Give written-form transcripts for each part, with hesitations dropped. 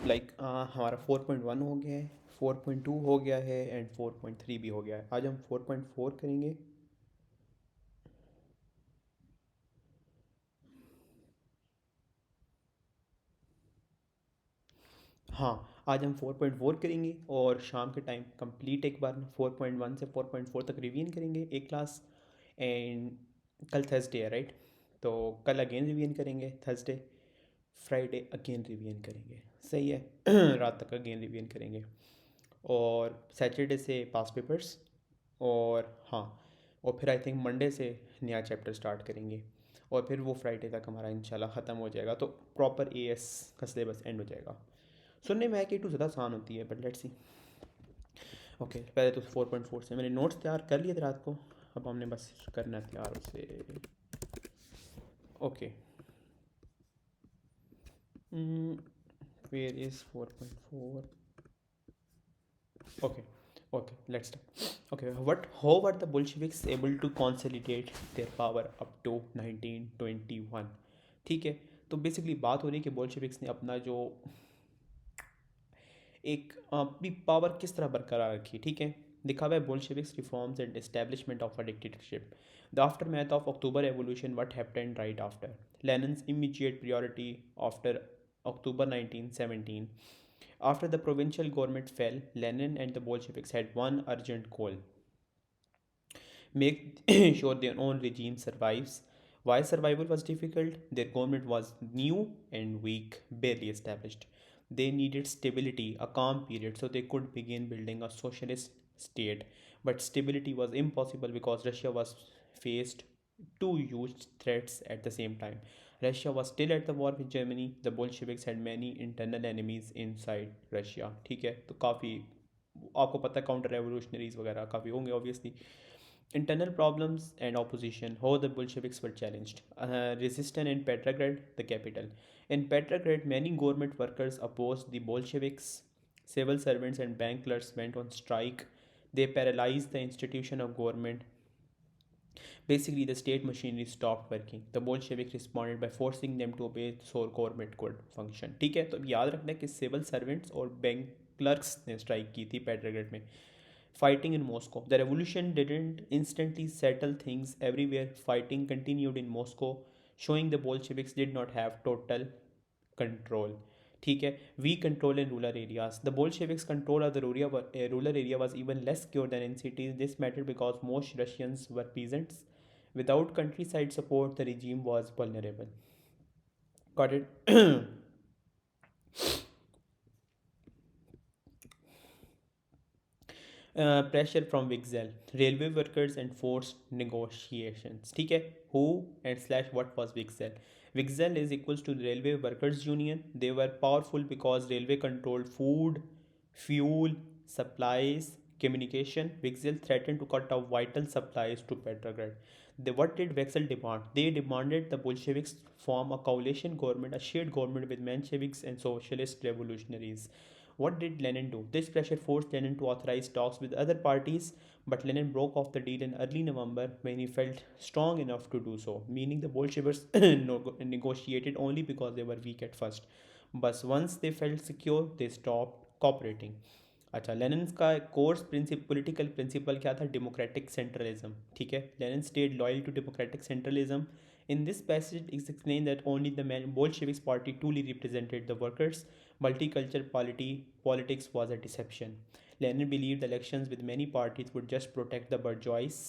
Like हमारा 4.1 हो गया है, 4.2 हो गया है एंड 4.3 भी हो गया है। आज हम 4.4 करेंगे। हाँ, आज हम 4.4 करेंगे और शाम के टाइम कंप्लीट एक बार 4.1 से 4.4 तक रिवीजन करेंगे एक क्लास। एंड कल थर्सडे है राइट, तो कल अगेन रिवीजन करेंगे थर्सडे। फ्राइडे अगेन रिवीजन करेंगे, सही है। रात तक अगेन रिवीजन करेंगे और सैटरडे से पास पेपर्स। और हाँ, और फिर आई थिंक मंडे से नया चैप्टर स्टार्ट करेंगे और फिर वो फ्राइडे तक हमारा इंशाल्लाह ख़त्म हो जाएगा, तो प्रॉपर एएस का सिलेबस एंड हो जाएगा। सुनने में है कि टू ज़्यादा आसान होती है, बट लेट्स सी। ओके, पहले तो 4.4 से मैंने नोट्स तैयार कर लिए थे रात को, अब हमने बस करना है तैयार उसे। Okay, where is 4.4? Okay, okay, let's start. Okay, how were the Bolsheviks able to consolidate their power up to 1921? ठीक है, तो बेसिकली बात हो रही है कि बोल्शेविक्स ने अपना जो एक अपनी पावर किस तरह बरकरार रखी, ठीक है। लिखा हुआ है Bolsheviks reforms and establishment of a dictatorship, the after math of October revolution, what happened right after, लेनिन्स immediate priority after October 1917. After the provincial government fell, Lenin and the Bolsheviks had one urgent goal: make sure their own regime survives. Why survival was difficult? Their government was new and weak, barely established. They needed stability, a calm period, so they could begin building a socialist state. But stability was impossible because Russia was faced two huge threats at the same time. Russia was still at the war with Germany. The Bolsheviks had many internal enemies inside Russia. ठीक है, तो काफ़ी आपको पता है counter revolutionaries वगैरह काफ़ी होंगे obviously. Internal problems and opposition. How the Bolsheviks were challenged. Resistance in Petrograd, the capital. In Petrograd, many government workers opposed the Bolsheviks. Civil servants and bank clerks went on strike. They paralyzed the institution of government. Basically, the state machinery stopped working. The Bolsheviks responded by forcing them to obey so government could function. ठीक है, तो अब याद रखना है कि civil servants और bank clerks ने स्ट्राइक की थी पेट्राग्रेड में। Fighting in Moscow. The revolution didn't instantly settle things everywhere. Fighting continued in Moscow, showing the Bolsheviks did not have total control. ठीक है, we control in rural areas. The Bolsheviks' control of the rural area was even less secure than in cities. This mattered because most Russians were peasants. Without countryside support, the regime was vulnerable. Got it? Pressure from Wixell, railway workers and forced negotiations. ठीक है, who and slash what was Wixell? Wixell is equals to the railway workers union. They were powerful because railway controlled food, fuel, supplies, communication. Wixell threatened to cut off vital supplies to Petrograd. What did Wexel demand? They demanded the Bolsheviks form a coalition government, a shared government with Mensheviks and socialist revolutionaries. What did Lenin do? This pressure forced Lenin to authorize talks with other parties, but Lenin broke off the deal in early November when he felt strong enough to do so, meaning the Bolsheviks negotiated only because they were weak at first. But once they felt secure, they stopped cooperating. अच्छा, Lenin का course political principle क्या था? Democratic centralism. ठीक है, Lenin stayed loyal to democratic centralism. In this passage, it is explained that only the Bolsheviks party truly represented the workers. Multicultural politics was a deception. Lenin believed elections with many parties would just protect the bourgeois.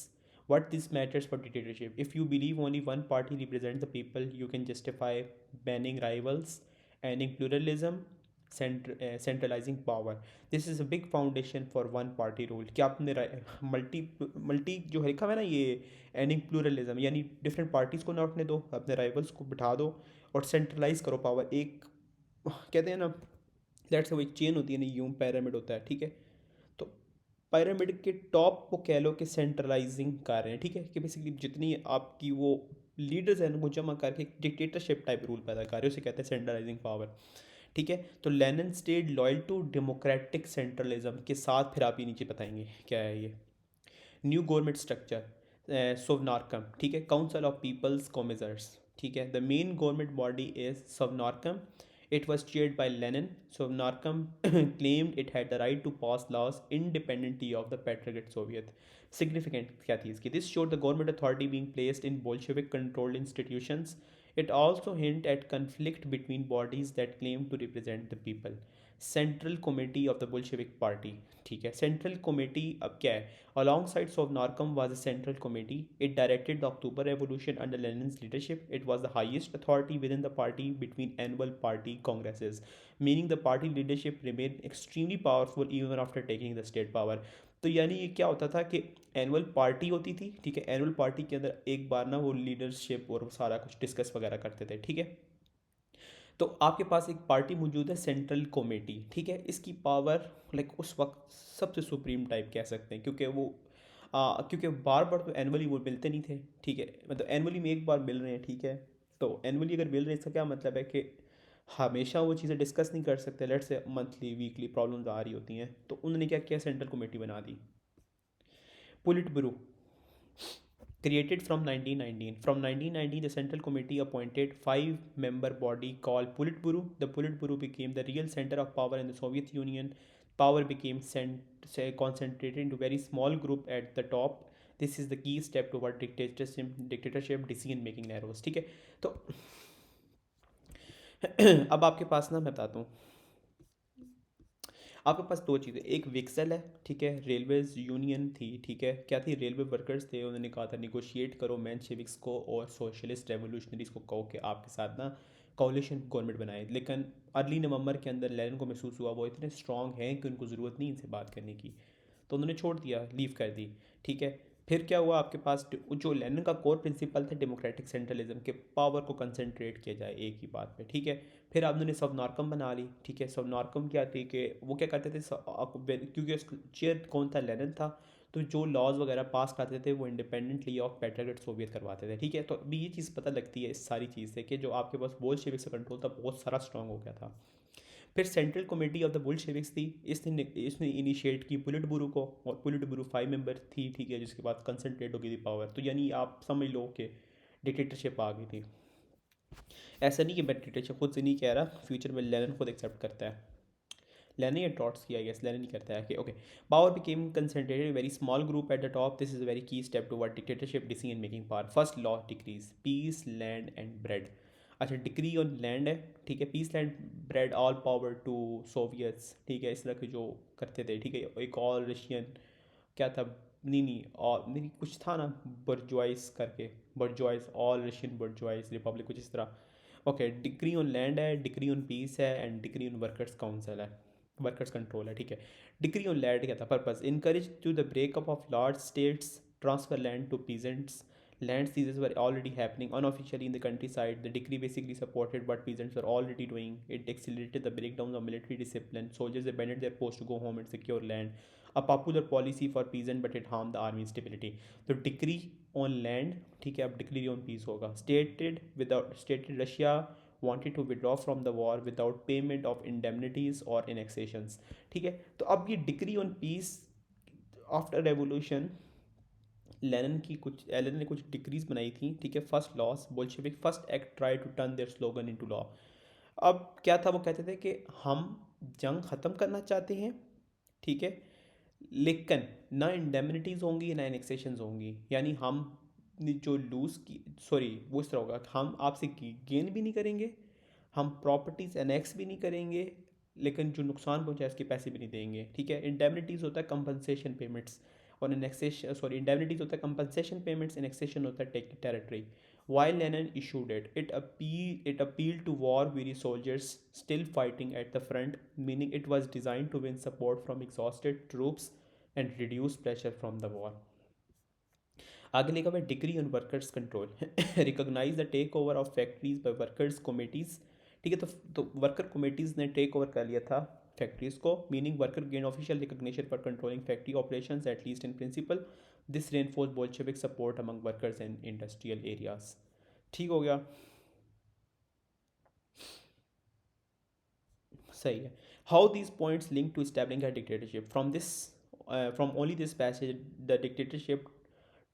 What this matters for dictatorship? If you believe only one party represents the people, you can justify banning rivals, ending pluralism, centralizing power. This is a big foundation for one party rule. क्या आपने multi multi जो लिखा हुआ है ना, ये ending pluralism, यानी different parties को ना उठने दो, अपने राइवल्स को बिठा दो और सेंट्रलाइज करो पावर। एक कहते हैं ना, लेट्स से वो एक चेन होती है ना, यूं पिरामिड होता है, ठीक है। तो पिरामिड के टॉप को कह लो कि सेंट्रलाइजिंग कर रहे हैं, ठीक है, कि बेसिकली जितनी आपकी वो लीडर्स हैं उनको जमा करके डिक्टेटरशिप टाइप रूल पैदा कर रहे हो, उसे कहते हैं सेंट्रलाइजिंग पावर। ठीक है, तो Lenin stayed loyal to democratic centralism के साथ, फिर आप ये नीचे बताएंगे क्या है ये। न्यू गवर्नमेंट स्ट्रक्चर, सोवनार्कम, ठीक है, काउंसिल ऑफ पीपल्स कॉमिजर्स। ठीक है, the main government body is Sovnarkom. It was chaired by Lenin. So Narkom claimed it had the right to pass laws independently of the Petrograd Soviet. Significant क्या थी इसकी? This showed the government authority being placed in Bolshevik-controlled institutions. It also hinted at conflict between bodies that claimed to represent the people. Central committee of the Bolshevik party, ठीक है, central committee अब क्या है? Alongside of Narkom was a central committee. It directed the October revolution under Lenin's leadership. It was the highest authority within the party between annual party congresses, meaning the party leadership remain extremely powerful even after taking the state power. तो यानी ये क्या होता था कि annual party होती थी, ठीक है, एनुअल पार्टी के अंदर एक बार ना वो लीडरशिप और सारा कुछ डिस्कस वगैरह करते थे, ठीक है. तो आपके पास एक पार्टी मौजूद है सेंट्रल कमेटी, ठीक है. इसकी पावर लाइक उस वक्त सबसे सुप्रीम टाइप कह सकते हैं, क्योंकि वो क्योंकि बार बार तो एनुअली वो मिलते नहीं थे, ठीक है, मतलब एनुअली में एक बार मिल रहे हैं, ठीक है. तो एनुअली अगर मिल रहे हैं इसका क्या मतलब है कि हमेशा वो चीज़ें डिस्कस नहीं कर सकते. Let's say monthly weekly problems आ रही होती हैं, तो उन्होंने क्या किया, सेंट्रल कमेटी बना दी. पुलिट bureau created from 1919. From 1919, the Central Committee appointed five-member body called Politburo. The Politburo became the real center of power in the Soviet Union. Power became concentrated into very small group at the top. This is the key step toward dictatorship decision making narrows. ठीक है, तो अब आपके पास ना मैं बताता हूँ, आपके पास दो चीज़ें, एक विक्सल है, ठीक है, रेलवेज यूनियन थी, ठीक है, क्या थी, रेलवे वर्कर्स थे, उन्होंने कहा था निगोशिएट करो मैंशेविक्स को और सोशलिस्ट रेवोल्यूशनरीज को कहो कि आपके साथ ना कॉलिशन गवर्नमेंट बनाए. लेकिन अर्ली नवंबर के अंदर लेनिन को महसूस हुआ वो इतने स्ट्रांग हैं कि उनको ज़रूरत नहीं इनसे बात करने की, तो उन्होंने छोड़ दिया, लीव कर दी, ठीक है. फिर क्या हुआ, आपके पास जो लेनिन का कोर प्रिंसिपल था डेमोक्रेटिक सेंट्रलिज्म के, पावर को कंसंट्रेट किया जाए एक ही बात पे, ठीक है. फिर आप उन्होंने सब नॉर्कम बना ली, ठीक है. सब नॉर्कम क्या थी कि वो क्या करते थे, क्योंकि चेयर कौन था, लेनिन था, तो जो लॉज वगैरह पास करते थे वो इंडिपेंडेंटली ऑफ पेट्रोग्रेड सोवियत करवाते थे, ठीक है. तो अभी ये चीज़ पता लगती है इस सारी चीज़ से कि जो आपके पास बोल्शेविक से कंट्रोल था बहुत सारा स्ट्रांग हो गया था. फिर सेंट्रल कमेटी ऑफ द बुल्शेविक्स थी, इसने इनिशिएट की पुलिट ब्यूरो को, और पुलिट ब्यूरो 5 मेंबर थी, ठीक है, जिसके बाद कंसनट्रेट हो गई थी पावर. तो यानी आप समझ लो कि डिक्टेटरशिप आ गई थी. ऐसा नहीं कि मैं डिक्टेटरशिप खुद से नहीं कह रहा, फ्यूचर में लेनिन खुद एक्सेप्ट करता है, लेनिन या ट्रॉट्स्की आई गेस, लेनिन नहीं करता है कि okay. Power became concentrated very small group at the top. This is a very key step toward dictatorship decision making power. First law decrees peace land and bread. अच्छा, decree on land है, ठीक है, peace land bread all power to soviets, ठीक है, इस तरह के जो करते थे, ठीक है. एक और रशियन क्या था, नहीं और नहीं कुछ था ना, बर्जवाइस करके, bourgeois all Russian bourgeois republic, कुछ इस तरह. ओके, डिक्री ऑन लैंड है, डिक्री ऑन पीस है, and decree on workers council है, वर्कर्स कंट्रोल है, ठीक है. डिक्री ऑन लैंड क्या था, purpose encourage to the breakup of large states, transfer land to peasants. Land seizures were already happening unofficially in the countryside. The decree basically supported what peasants were already doing. It accelerated the breakdown of military discipline. Soldiers abandoned their posts to go home and secure land. A popular policy for peasant, but it harmed the army stability. तो decree on land, ठीक है, अब decree on piece होगा. Stated Russia wanted to withdraw from the war without payment of indemnities or annexations, ठीक है. तो अब ये decree on peace after revolution, Lenin ने कुछ डिक्रीज बनाई थी, ठीक है. First laws Bolshevik first act try to turn their slogan into law. अब क्या था, वो कहते थे कि हम जंग ख़त्म करना चाहते हैं, ठीक है, लेकिन ना इंडेमनिटीज़ होंगी ना एनेक्सेशंस होंगी. यानी हम जो लूज़ की, सॉरी वो इस तरह होगा, हम आपसे गेन भी नहीं करेंगे, हम प्रॉपर्टीज़ एनेक्स भी नहीं करेंगे, लेकिन जो नुकसान पहुंचा इसके पैसे भी नहीं देंगे, ठीक है. इंडेमनिटीज़ होता है कंपनसेशन पेमेंट्स, और इनेक्सेशन, सॉरी इंडेमनिटीज़ होता है कंपनसेशन पेमेंट्स, इनेक्सेशन होता है take territory. While Lenin issued it, it appealed to war-weary soldiers still fighting at the front, meaning it was designed to win support from exhausted troops and reduce pressure from the war. आगे लिखा हुआ है decree on workers' control. Recognise the takeover of factories by workers' committees, ठीक है. तो worker committees ने take over कर लिया था फैक्ट्रीज को, meaning worker gain official recognition for controlling factory operations at least in principle. This reinforce Bolshevik support among workers in industrial areas. ठीक हो गया, सही है. How these points link to establishing a dictatorship. From only this passage the dictatorship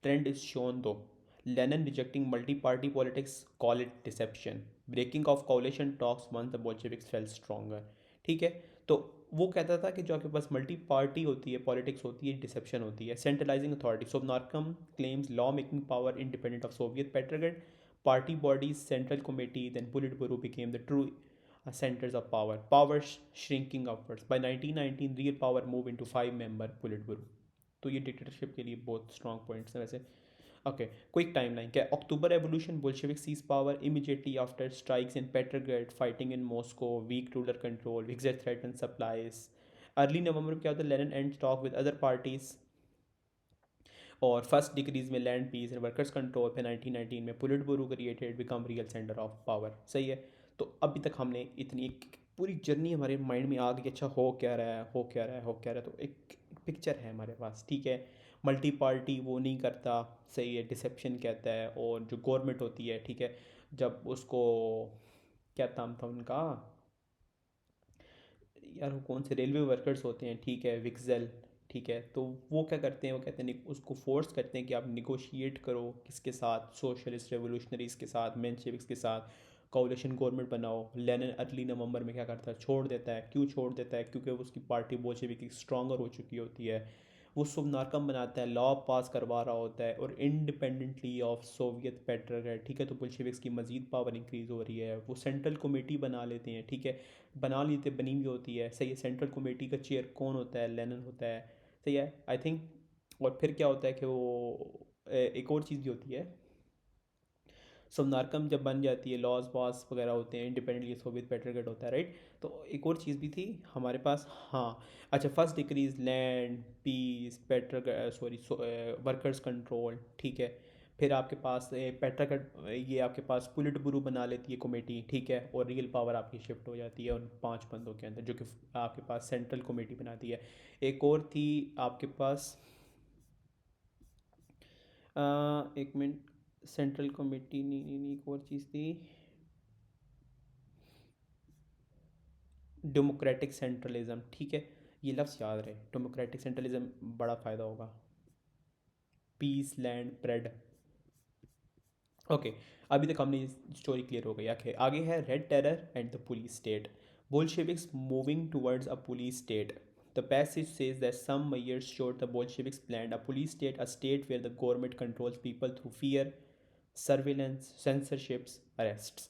trend is shown though. Lenin rejecting multi-party politics, call it deception. Breaking of coalition talks once the Bolsheviks felt stronger. ठीक है, तो वो कहता था कि जो आपके पास multi party होती है, पॉलिटिक्स होती है, डिसेप्शन होती है, centralising authority. Sovnarkom claims law making power independent of Soviet Petrograd, party bodies, central committee, then Politburo became the true centers of power. Power shrinking upwards. By 1919, real power moved into 5-member Politburo. तो ये dictatorship के लिए बहुत strong points हैं वैसे. Okay, quick timeline क्या. October revolution, Bolshevik seize power immediately after strikes in Petrograd, fighting in Moscow, weak rural control, Vikzhel threaten supplies. Early November में क्या होता है, Lenin and talk with other parties. और first decrees में land peace and workers' control. फिर 1919 में Politburo created, become real centre of power. सही है. तो अभी तक हमने इतनी एक पूरी जर्नी हमारे माइंड में आ गई. अच्छा हो क्या रहा है, हो क्या रहा है, हो क्या रहा है. तो एक पिक्चर है हमारे पास. ठीक है, मल्टी पार्टी वो नहीं करता. सही है, डिसेप्शन कहता है. और जो गवर्नमेंट होती है, ठीक है, जब उसको क्या नाम था उनका यार, वो कौन से रेलवे वर्कर्स होते हैं, ठीक है, विक्सेल. ठीक है, तो वो क्या करते हैं, वो कहते हैं उसको फोर्स करते हैं कि आप निगोशिएट करो किसके साथ, सोशलिस्ट रेवोल्यूशनरीज के साथ, मेंशेविक्स के साथ, कोalition गवर्नमेंट बनाओ. लेनिन अर्ली नवंबर में क्या करता है, छोड़ देता है. क्यों छोड़ देता है, क्योंकि उसकी पार्टी बोल्शेविक स्ट्रॉन्गर हो चुकी होती है. वो सुबनारकम बनाता है, लॉ पास करवा रहा होता है, और इंडिपेंडेंटली ऑफ सोवियत पेट्रोग्रेड. ठीक है, तो बोल्शेविक्स की मजीद पावर इंक्रीज़ हो रही है. वो सेंट्रल कमेटी बना लेते हैं. ठीक है, बना लेते, बनी हुई होती है. सही है, सेंट्रल कमेटी का चेयर कौन होता है, लेनिन होता है. सही है, आई थिंक. और फिर क्या होता है कि वो एक और चीज़ भी होती है. सोमनारकम जब बन जाती है, लॉज पास वगैरह होते हैं, इंडिपेंडेंटली सोवियत पेट्रोग्रेड होता है, राइट. तो एक और चीज़ भी थी हमारे पास. हाँ, अच्छा, first decrees land peace, Petrograd, sorry, workers' control. ठीक है, फिर आपके पास पेट्रोग्रेड, ये आपके पास पुलिट ब्यूरो बना लेती है कमेटी. ठीक है, और रियल पावर आपकी शिफ्ट हो जाती है उन 5 बंदों के अंदर, जो कि आपके पास सेंट्रल कमेटी बनाती है. एक और थी आपके पास, एक मिनट, सेंट्रल कमेटी नहीं नहीं नहीं, एक और चीज़ थी, डेमोक्रेटिक सेंट्रलिज्म. ठीक है, ये लफ्ज़ याद रहे, डेमोक्रेटिक सेंट्रलिज्म बड़ा फ़ायदा होगा. Piece, land, bread. ओके, अभी तक हमने स्टोरी क्लियर हो गई. आखिर आगे है red terror and the police state. Bolsheviks moving towards a police state. The passage says that some years short, the Bolsheviks planned a state where the government controls people through fear, surveillance, censorships, arrests.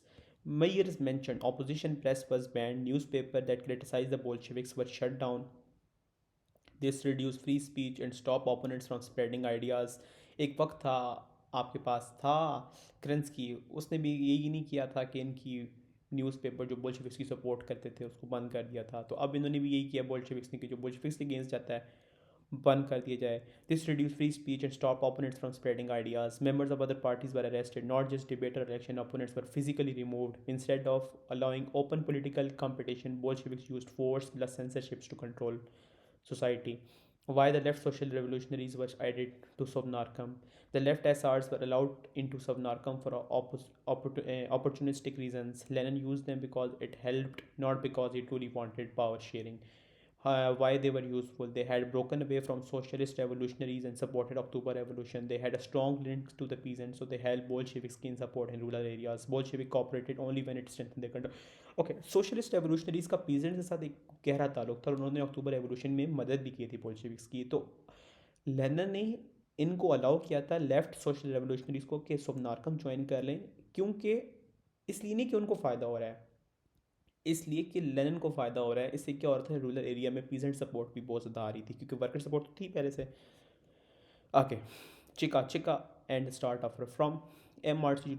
Mayors mentioned opposition press was banned, newspapers that criticized the Bolsheviks were shut down. This reduced free speech and stop opponents from spreading ideas. एक वक्त था, आपके पास था करंस्की, उसने भी यही नहीं किया था कि इनकी न्यूज़पेपर जो बोल्शेविक्स की सपोर्ट करते थे उसको बंद कर दिया था. तो अब इन्होंने भी यही किया बोल्शेविक्स ने कि जो बोल्शेविक्स के अगेंस्ट जाता है बंद कर दिया जाए. This reduce free speech and stop opponents from spreading ideas. Members of other parties were arrested, not just debate और election opponents were physically removed. Instead of allowing open political competition, Bolsheviks used force plus censorships to control society. Why the left social revolutionaries were added to Sovnarkam. The left SRs were allowed into Sovnarkam for opportunistic reasons. Lenin used them because it helped, not because he truly wanted power sharing. Why they were useful. They had broken away from socialist revolutionaries and supported October Revolution. They had a strong link to the peasants, so they helped Bolsheviks gain support in rural areas. Bolshevik cooperated only when it strengthened their control. Okay, socialist revolutionaries का peasants के साथ एक गहरा ताल्लुक था और उन्होंने अक्टूबर revolution में मदद भी की थी बोल्शेविक्स की. तो लेनिन ने इनको अलाउ किया था, लेफ्ट सोशल रेवोल्यूशनरीज को, कि सोमनारकम ज्वाइन कर लें. क्योंकि इसलिए नहीं कि उनको फ़ायदा हो रहा है, इसलिए कि लेनिन को फ़ायदा हो रहा है. इससे क्या हो रहा था, रूरल एरिया में पीजेंट सपोर्ट भी बहुत ज़्यादा आ रही थी, क्योंकि वर्कर सपोर्ट तो थी पहले से. Okay, Cheka Cheka and start off from M R C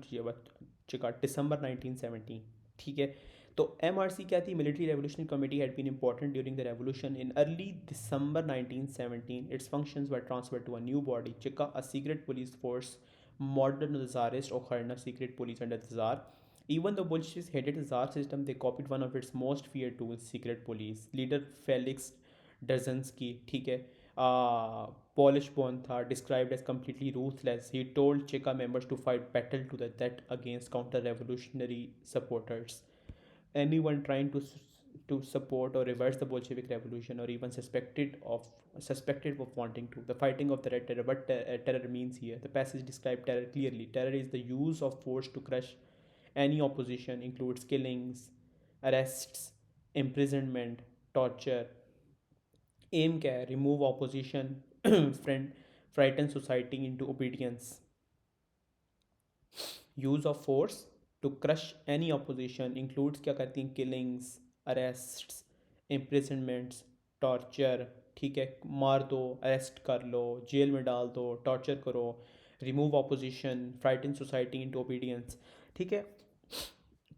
Cheka December 1917. ठीक है, तो एम आर सी क्या थी, military revolutionary committee had been important during the revolution. In early December 1917 its functions were transferred to a new body, Cheka, a secret police force, modern Tsarist Okharna secret police under the Tsar. Even though Bolsheviks hated the Tsar system, they copied one of its most feared tools, secret police. Leader Felix Dzerzhinsky, ठीक है, Polish born था, described as completely ruthless. He told Cheka members to fight battle to the death against counter-revolutionary supporters. Anyone trying to to support or reverse the Bolshevik revolution, or even suspected of wanting to. The fighting of the Red Terror. What terror means here? The passage describes terror clearly. Terror is the use of force to crush any opposition, includes killings, arrests, imprisonment, torture. Aim क्या है? Remove opposition, friend, frighten society into obedience. Use of force to crush any opposition includes क्या करती हैं? Killings, arrests, imprisonments, torture. ठीक है, मार दो, arrest कर लो, जेल में डाल दो, टॉर्चर करो, remove opposition, frighten society into obedience. ठीक है,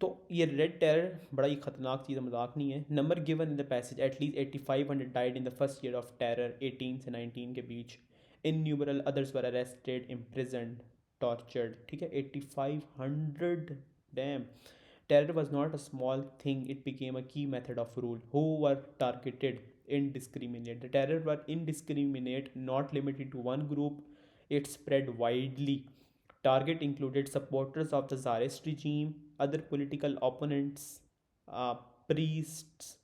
तो ये रेड टेरर बड़ा ही खतरनाक चीज़ है, मजाक नहीं है। Number given in the passage, at least 8500 died in the first year of terror 18 से 19 के बीच। इनन्यूमरल अदर्स वर अरेस्टेड, इम्प्रिजनड, टॉर्चर्ड। ठीक है, 8500, dam. Terror was not a small thing, it became a key method of rule. Who were targeted? Indiscriminate. The terror were indiscriminate, not limited to one group, it spread widely. Target included supporters of the Tsarist regime, other political opponents, uh, priests,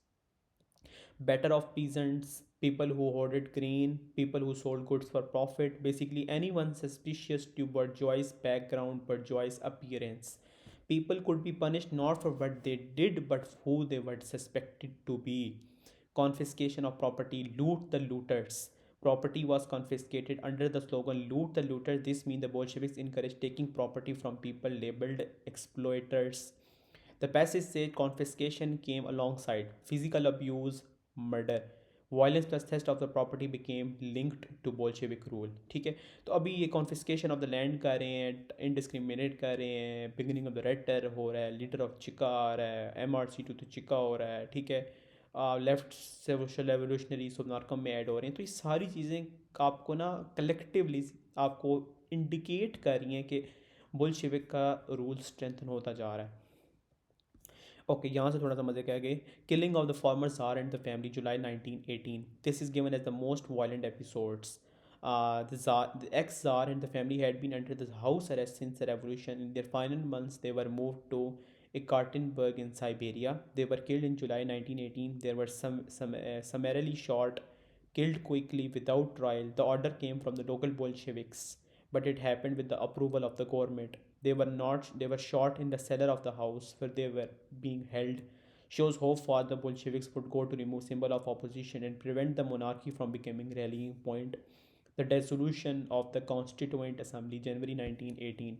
better off peasants, people who hoarded grain, people who sold goods for profit, basically anyone suspicious to bourgeois background, bourgeois appearance. People could be punished not for what they did but who they were suspected to be. Confiscation of property, loot the looters. Property was confiscated under the slogan loot the looters. This means the Bolsheviks encouraged taking property from people labeled exploiters. The passage said confiscation came alongside physical abuse, murder. Violence plus theft of the property became linked to Bolshevik rule. ठीक है, तो अभी ये confiscation of the land कर रहे हैं, indiscriminate कर रहे हैं, beginning of the red terror हो रहा है, लीडर ऑफ चिका आ रहा है, MRC2 तो चिका हो रहा है। ठीक है, लेफ्ट सोशल रेवोल्यूशनरी सुनारकम में ऐड हो रहे हैं। तो ये सारी चीज़ें आपको ना कलेक्टिवली आपको इंडिकेट कर रही हैं कि बोल्शेविक का रूल स्ट्रेंथन होता जा रहा है। ओके, यहाँ से थोड़ा सा मजे के आगे। Killing of the former tsar and the family, July 1918। This is given as the most violent episodes. The ex-Tsar and the family had been under the house arrest since the revolution. In their final months, they were moved to Ekaterinburg in Siberia. They were killed in July 1918. They were summarily shot, killed quickly without trial. The order came from the local Bolsheviks, but it happened with the approval of the government. They were shot in the cellar of the house where they were being held. Shows hope for the Bolsheviks would go to remove symbol of opposition and prevent the monarchy from becoming rallying point. The dissolution of the Constituent Assembly, January 1918।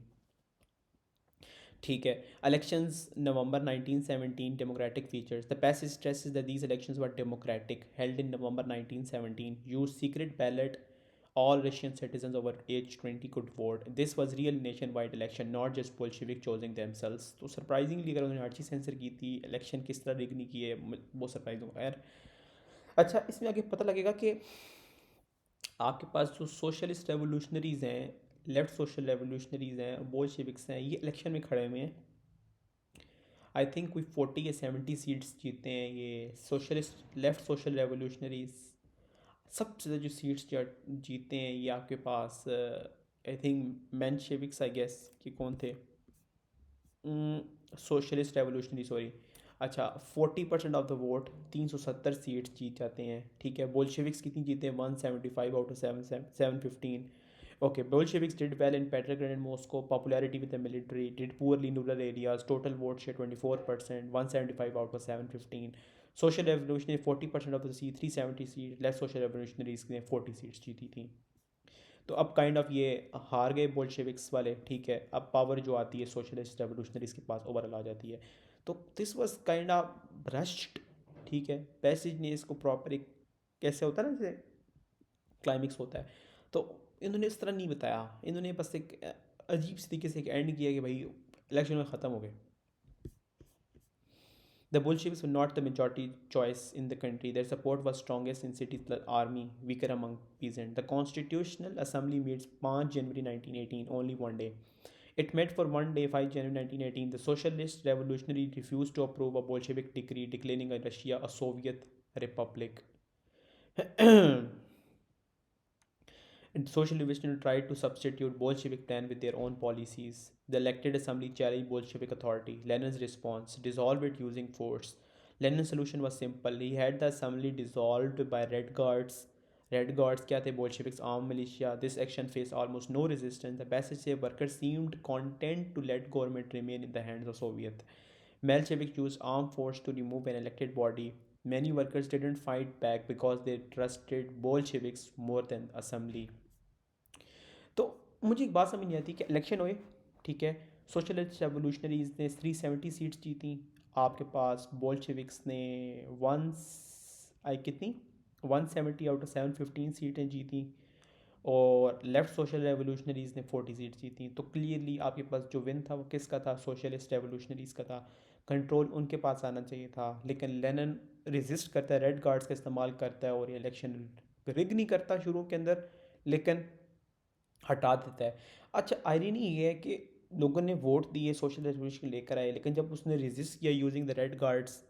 ठीक है, elections November 1917, democratic features. The passage stresses that these elections were democratic, held in November 1917, used secret ballot. All Russian citizens over age 20 could vote. This was real nationwide election, not just Bolshevik choosing themselves. तो surprisingly अगर उन्होंने हर चीज़ sensor की थी, election किस तरह rig नहीं की है, वो सरप्राइज होगा यार। अच्छा, इसमें आगे पता लगेगा कि आपके पास जो सोशलिस्ट रेवोल्यूशनरीज़ हैं, लेफ्ट सोशल रेवोल्यूशनरीज़ हैं, बोल्शेविक्स हैं, ये इलेक्शन में खड़े हुए हैं। आई थिंक कोई 40 या 70 सीट्स जीते हैं ये सोशलिस्ट लेफ्ट सोशल रेवोल्यूशनरीज। सबसे ज़्यादा जो सीट्स जीते हैं ये आपके पास आई थिंक मेंशेविक्स, आई गेस कि कौन थे, सोशलिस्ट रेवोल्यूशनरी, सॉरी। अच्छा, 40% ऑफ द वोट, 370 सीट्स जीत जाते हैं। ठीक है, बोल्शेविक्स कितनी जीते हैं? 175 out of 715। Okay, Bolsheviks did well in Petrograd and Moscow. Popularity with the military, did poorly in rural areas. Total vote share 24%, 175 out of 715. Social Revolutionary 40% of the seat, 370 seats. Less Social Revolutionaries ने 40 seats जीती थी। तो अब kind of ये हार गए Bolsheviks वाले। ठीक है, अब पावर जो आती है सोशलिस्ट रेवोल्यूशनरीज के पास ओवरऑल आ जाती है। तो this was kind of rushed. ठीक है, पैसेज ने इसको प्रॉपर एक कैसे होता है ना, जैसे क्लाइमिक्स होता है, तो इन्होंने इस तरह नहीं बताया। इन्होंने बस एक अजीब सी तरीके से एक एंड किया कि भाई इलेक्शन में ख़त्म हो गए। The Bolsheviks were not the majority choice in the country. Their support was strongest in cities like army, weaker among peasants. The Constitutional Assembly meets 5 January 1918, only one day. It met for one day, 5 January 1918. The Socialist Revolutionary refused to approve a Bolshevik decree declaring Russia a Soviet republic. And Social Revolutionaries tried to substitute Bolshevik plan with their own policies. The elected assembly challenged Bolshevik authority. Lenin's response: dissolve it using force. Lenin's solution was simple. He had the assembly dissolved by Red Guards. Red Guards क्या थे? Bolsheviks armed militia. This action faced almost no resistance. The passage से workers seemed content to let government remain in the hands of Soviet. Bolsheviks used armed force to remove an elected body. Many workers didn't fight back because they trusted Bolsheviks more than assembly. तो मुझे एक बात समझ नहीं आती कि election हुए, ठीक है, सोशलिस्ट रेवोल्यूशनरीज ने 370 सीट्स जीती, आपके पास बोल्शेविक्स ने वन आई कितनी 170 आउट ऑफ 715 सीटें जीती, और लेफ्ट सोशल रेवोल्यूशनरीज ने 40 सीट्स जीती। तो क्लियरली आपके पास जो विन था वो किसका था? सोशलिस्ट रेवोल्यूशनरीज का था। कंट्रोल उनके पास आना चाहिए था, लेकिन लेनिन रेजिस्ट करता है, रेड कार्ड्स का इस्तेमाल करता है और ये इलेक्शन रिग नहीं करता शुरू के अंदर, लेकिन हटा देता है। अच्छा, आयरनी ये है कि लोगों ने वोट दिए, सोशल रेवोल्यूशन लेकर आए, लेकिन जब उसने रेजिस्ट किया यूजिंग द रेड गार्ड्स,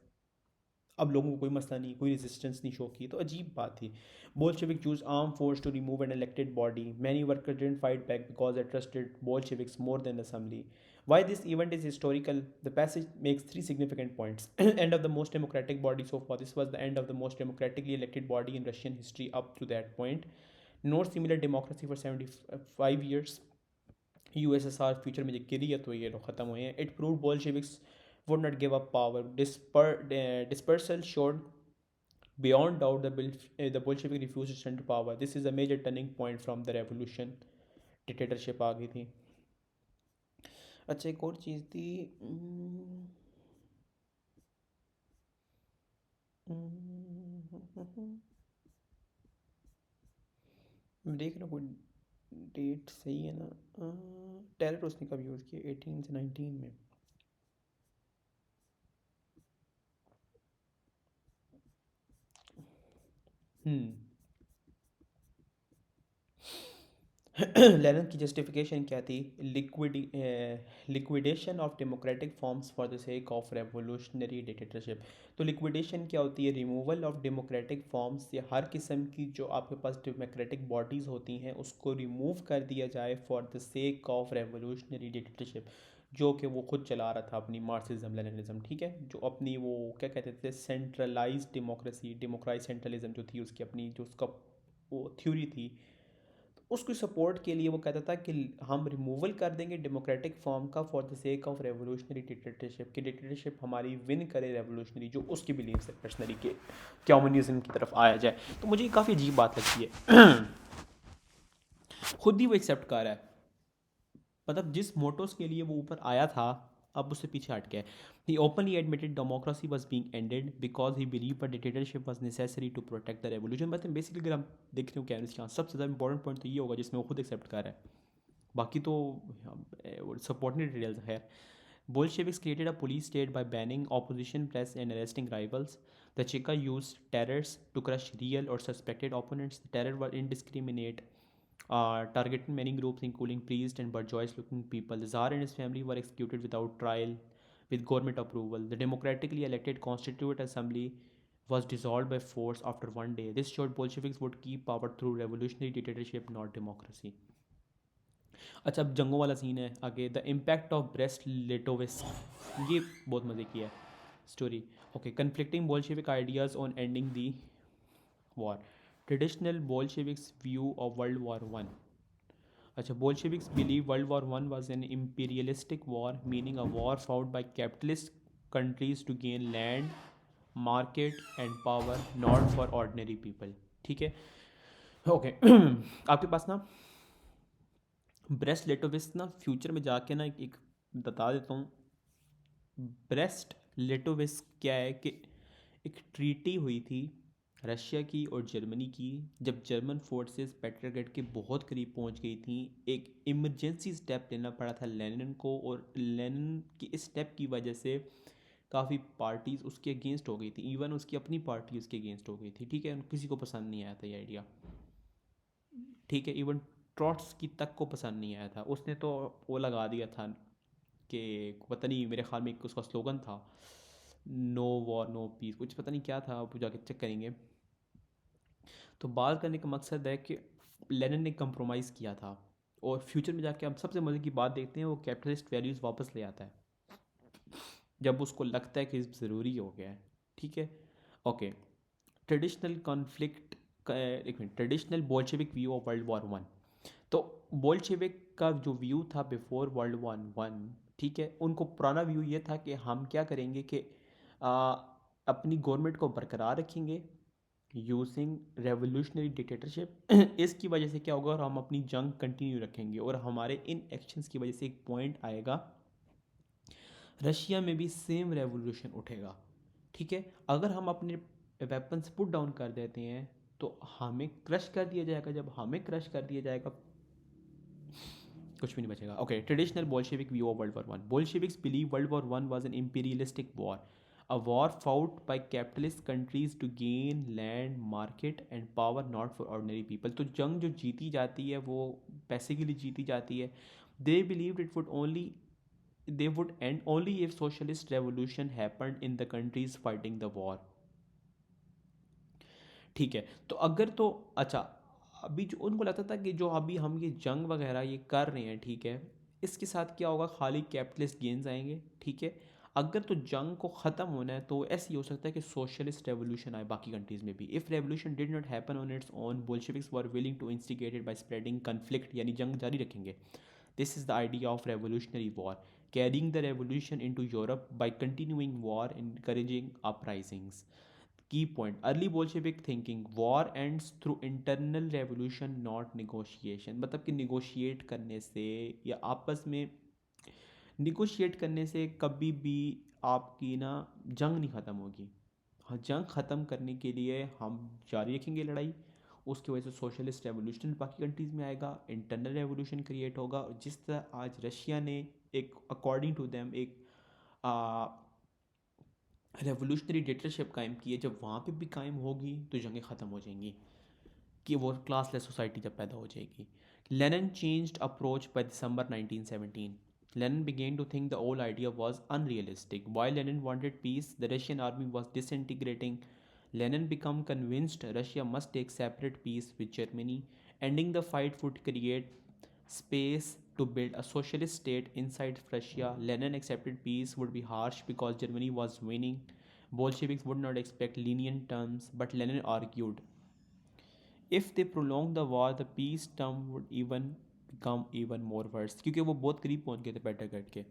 अब लोगों को कोई मसला नहीं, कोई रेजिस्टेंस नहीं शो की, तो अजीब बात थी। Bolshevik chose arm force to remove an elected body. Many workers didn't fight back because they trusted Bolsheviks more than assembly. Why this event is historical? The passage makes three significant points. End of the most democratic body so far. This was the end of the most democratically elected body in Russian history up to that point. No similar democracy for 75 years. USSR future में जो गिरी है तो ये लोग ख़त्म हुए हैं. It proved Bolsheviks would not give up power. Dispersal showed beyond doubt the Bolshevik refused to surrender power. This is a major turning point from the revolution. Dictatorship आ गई थी. अच्छा, एक और चीज़ थी, मैं देख रहा हूँ कोई डेट सही है ना. टेरर उसने कब यूज़ किया? 18 से 19 में. लेनिन की जस्टिफिकेशन क्या थी? Liquidation of democratic forms for the sake of revolutionary dictatorship. तो लिक्विडेशन क्या होती है? रिमूवल ऑफ डेमोक्रेटिक फॉर्म्स, या हर किस्म की जो आपके पास डेमोक्रेटिक बॉडीज़ होती हैं उसको रिमूव कर दिया जाए for the sake of revolutionary dictatorship, जो कि वो खुद चला रहा था अपनी मार्क्सिज्म लेनिनिज्म, ठीक है, जो अपनी वो क्या कहते थे, सेंट्रलाइज डेमोक्रेसी, डेमोक्राई सेंट्रलिज्म जो थी उसकी अपनी, जो उसका वो थ्योरी थी, उसकी सपोर्ट के लिए वो कहता था कि हम रिमूवल कर देंगे डेमोक्रेटिक फॉर्म का for the sake of revolutionary dictatorship, कि डिक्टेटरशिप हमारी विन करे रेवोल्यूशनरी, जो उसकी बिलीव है पर्सनली, के कम्युनिज्म की तरफ आया जाए. तो मुझे काफ़ी अजीब बात लगती है. खुद ही वो एक्सेप्ट कर रहा है, मतलब जिस मोटोस के लिए वो ऊपर आया था अब उससे पीछे हट गया. He openly admitted democracy was being ended because he believe a dictatorship was necessary to protect the revolution. मतलब बेसिकली अगर हम देखते हो क्या सबसे ज़्यादा इंपॉर्टेंट पॉइंट तो ये होगा जिसमें वो खुद एक्सेप्ट कर रहा है, बाकी तो सपोर्टिंग डिटेल्स है. Bolsheviks created a police state by banning opposition press and arresting rivals. The Cheka used terrors to crush real or suspected opponents. The terror were indiscriminate, targeting many groups, including priests and bourgeois-looking people. The Tsar and his family were executed without trial, with government approval. The democratically elected Constituent Assembly was dissolved by force after one day. This showed Bolsheviks would keep power through revolutionary dictatorship, not democracy. अच्छा, अब जंगों वाला scene है आगे. The impact of Brest Litovsk, ये बहुत मज़े की है story. Okay, conflicting Bolshevik ideas on ending the war. Traditional Bolsheviks view of world war one. अच्छा, Bolsheviks believe world war one was an imperialistic war, meaning a war fought by capitalist countries to gain land, market and power, not for ordinary people. ठीक है, okay. आपके पास ना breast लेटोविस्क ना future में जाके ना एक बता देता हूँ. ब्रेस्ट लेटोविस्क क्या है कि एक ट्रीटी हुई थी रशिया की और जर्मनी की, जब जर्मन फोर्सेस पेट्रोग्रेड के बहुत करीब पहुंच गई थी. एक इमरजेंसी स्टेप लेना पड़ा था लेनिन को, और लेनिन की इस स्टेप की वजह से काफ़ी पार्टीज़ उसके अगेंस्ट हो गई थी, इवन उसकी अपनी पार्टी उसके अगेंस्ट हो गई थी. ठीक है, किसी को पसंद नहीं आया था ये आइडिया. ठीक है, इवन ट्रॉट्स की तक को पसंद नहीं आया था. उसने तो वो लगा दिया था कि पता नहीं, मेरे ख्याल में एक उसका स्लोगन था, नो वॉर नो पीस, कुछ पता नहीं क्या था, वो जाके चेक करेंगे. तो बात करने का मकसद है कि लेनिन ने कंप्रोमाइज़ किया था, और फ्यूचर में जाके हम सबसे मज़े की बात देखते हैं, वो कैपिटलिस्ट वैल्यूज़ वापस ले आता है जब उसको लगता है कि ज़रूरी हो गया है. ठीक है, ओके। ट्रेडिशनल कॉन्फ्लिक्ट, एक minute, traditional Bolshevik view of world war 1। तो बोल्शेविक का जो व्यू था बिफोर वर्ल्ड वॉर 1, ठीक है, उनको पुराना व्यू ये था कि हम क्या करेंगे कि आ, अपनी गवर्नमेंट को बरकरार रखेंगे यूजिंग रेवोल्यूशनरी डिक्टेटरशिप। इसकी वजह से क्या होगा, और हम अपनी जंग कंटिन्यू रखेंगे, और हमारे इन एक्शंस की वजह से एक पॉइंट आएगा रशिया में भी सेम रेवोल्यूशन उठेगा। ठीक है, अगर हम अपने वेपन्स पुट डाउन कर देते हैं तो हमें क्रश कर दिया जाएगा, जब हमें क्रश कर दिया जाएगा कुछ भी नहीं बचेगा। Okay, traditional Bolshevik view of world war 1। Bolsheviks believe world war 1 was an imperialistic war, a war fought by capitalist countries to gain land, market and power, not for ordinary people। तो जंग जो जीती जाती है वो पैसे के लिए जीती जाती है। they believed it would only they would end only if socialist revolution happened in the countries fighting the war। ठीक है, तो अगर तो अच्छा, अभी जो उनको लगता था कि जो अभी हम ये जंग वगैरह ये कर रहे हैं, ठीक है, इसके साथ क्या होगा, खाली कैपिटलिस्ट गेन्स आएंगे। ठीक है, अगर तो जंग को ख़त्म होना है तो ऐसे ही हो सकता है कि सोशलिस्ट रेवोल्यूशन आए बाकी कंट्रीज़ में भी। If revolution did not happen on its own, Bolsheviks were willing to instigated by spreading conflict, यानी जंग जारी रखेंगे। This is the idea of revolutionary war, carrying the revolution into Europe by continuing war, encouraging uprisings. Key point, early Bolshevik thinking, war ends through internal revolution not negotiation. मतलब कि negotiate करने से या आपस में negotiate करने से कभी भी आपकी ना जंग नहीं ख़त्म होगी। हाँ, जंग ख़त्म करने के लिए हम जारी रखेंगे लड़ाई, उसकी वजह से सोशलिस्ट रेवोल्यूशन बाकी कंट्रीज़ में आएगा, इंटरनल रेवोल्यूशन क्रिएट होगा। और जिस तरह आज रशिया ने एक अकॉर्डिंग टू देम एक रेवोल्यूशनरी डिक्टेटरशिप कायम की है, जब वहाँ पे भी कायम होगी तो जंगें ख़त्म हो जाएंगी, कि वो क्लासलेस सोसाइटी जब पैदा हो जाएगी। Lenin changed approach by December 1917। Lenin began to think the whole idea was unrealistic. While Lenin wanted peace, the Russian army was disintegrating. Lenin became convinced Russia must take separate peace with Germany. Ending the fight would create space to build a socialist state inside Russia. Lenin accepted peace would be harsh because Germany was winning. Bolsheviks would not expect lenient terms, but Lenin argued if they prolonged the war, the peace term would even become even more worse, क्योंकि वो बहुत करीब पहुंच गए थे बेटरगेट के।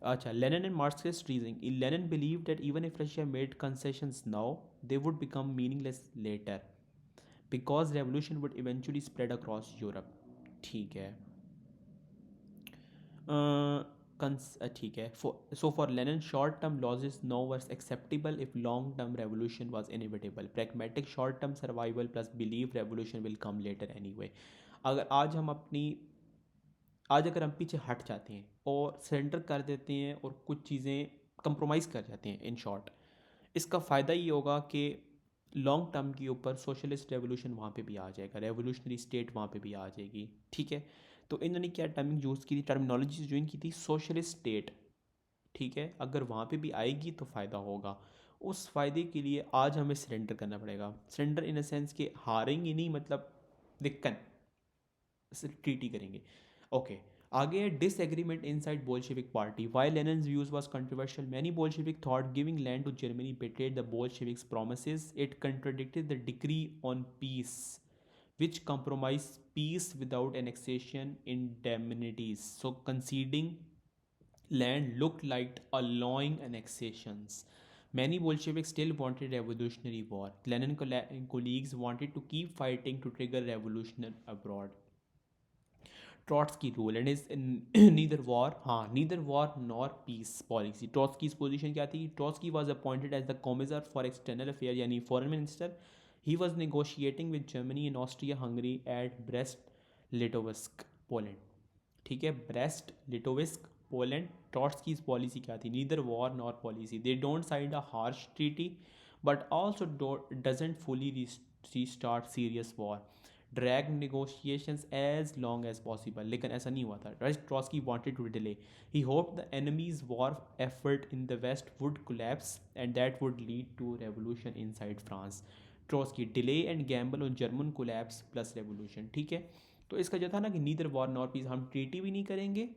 अच्छा, Lenin and Marxist reasoning. Lenin believed that even if Russia made concessions now, they would become meaningless later because revolution would eventually spread across Europe। ठीक है, ठीक है, for Lenin short term losses no were acceptable if long term revolution was inevitable. Pragmatic short term survival plus believe revolution will come later anyway. अगर आज हम अपनी आज अगर हम पीछे हट जाते हैं और सरेंडर कर देते हैं और कुछ चीज़ें कंप्रोमाइज़ कर जाते हैं, इन शॉर्ट इसका फ़ायदा ये होगा कि लॉन्ग टर्म के ऊपर सोशलिस्ट रेवोल्यूशन वहाँ पे भी आ जाएगा, रेवोल्यूशनरी स्टेट वहाँ पे भी आ जाएगी। ठीक है, तो इन्होंने क्या टर्मिंग यूज़ की थी, टर्मिनोलॉजी ज्वाइन की थी, सोशलिस्ट स्टेट। ठीक है, अगर वहाँ पे भी आएगी तो फ़ायदा होगा। उस फ़ायदे के लिए आज हमें सरेंडर करना पड़ेगा। सरेंडर इन अ सेंस कि हारेंगे नहीं, मतलब दिक्कत ट्रीटी करेंगे। ओके, आगे disagreement inside Bolshevik party. While Lenin's views was controversial, many Bolshevik thought giving land to Germany betrayed the Bolsheviks' promises. It contradicted the decree on peace, which compromised peace without annexation indemnities. So conceding land looked like allowing annexations. Many Bolsheviks still wanted revolutionary war. Lenin colleagues wanted to keep fighting to trigger revolution abroad. Trotsky rule and his neither war, हाँ, neither war nor peace policy. Trotsky's position क्या थी? Trotsky was appointed as the commissar for external affairs, यानी foreign minister. He was negotiating with Germany and Austria-Hungary at Brest-Litovsk, Poland. ठीक है, Brest Litovsk Poland. Trotsky's policy क्या थी? Neither war nor policy. They don't sign a harsh treaty but also doesn't fully restart serious war, drag negotiations as long as possible. लेकिन ऐसा नहीं हुआ था। Trotsky wanted to delay, he hope the enemy's war effort in the west would collapse and that would lead to revolution inside France. Trotsky delay and gamble on German collapse plus revolution. ठीक है, तो इसका जो था ना कि neither war nor piece, हम treaty भी नहीं करेंगे,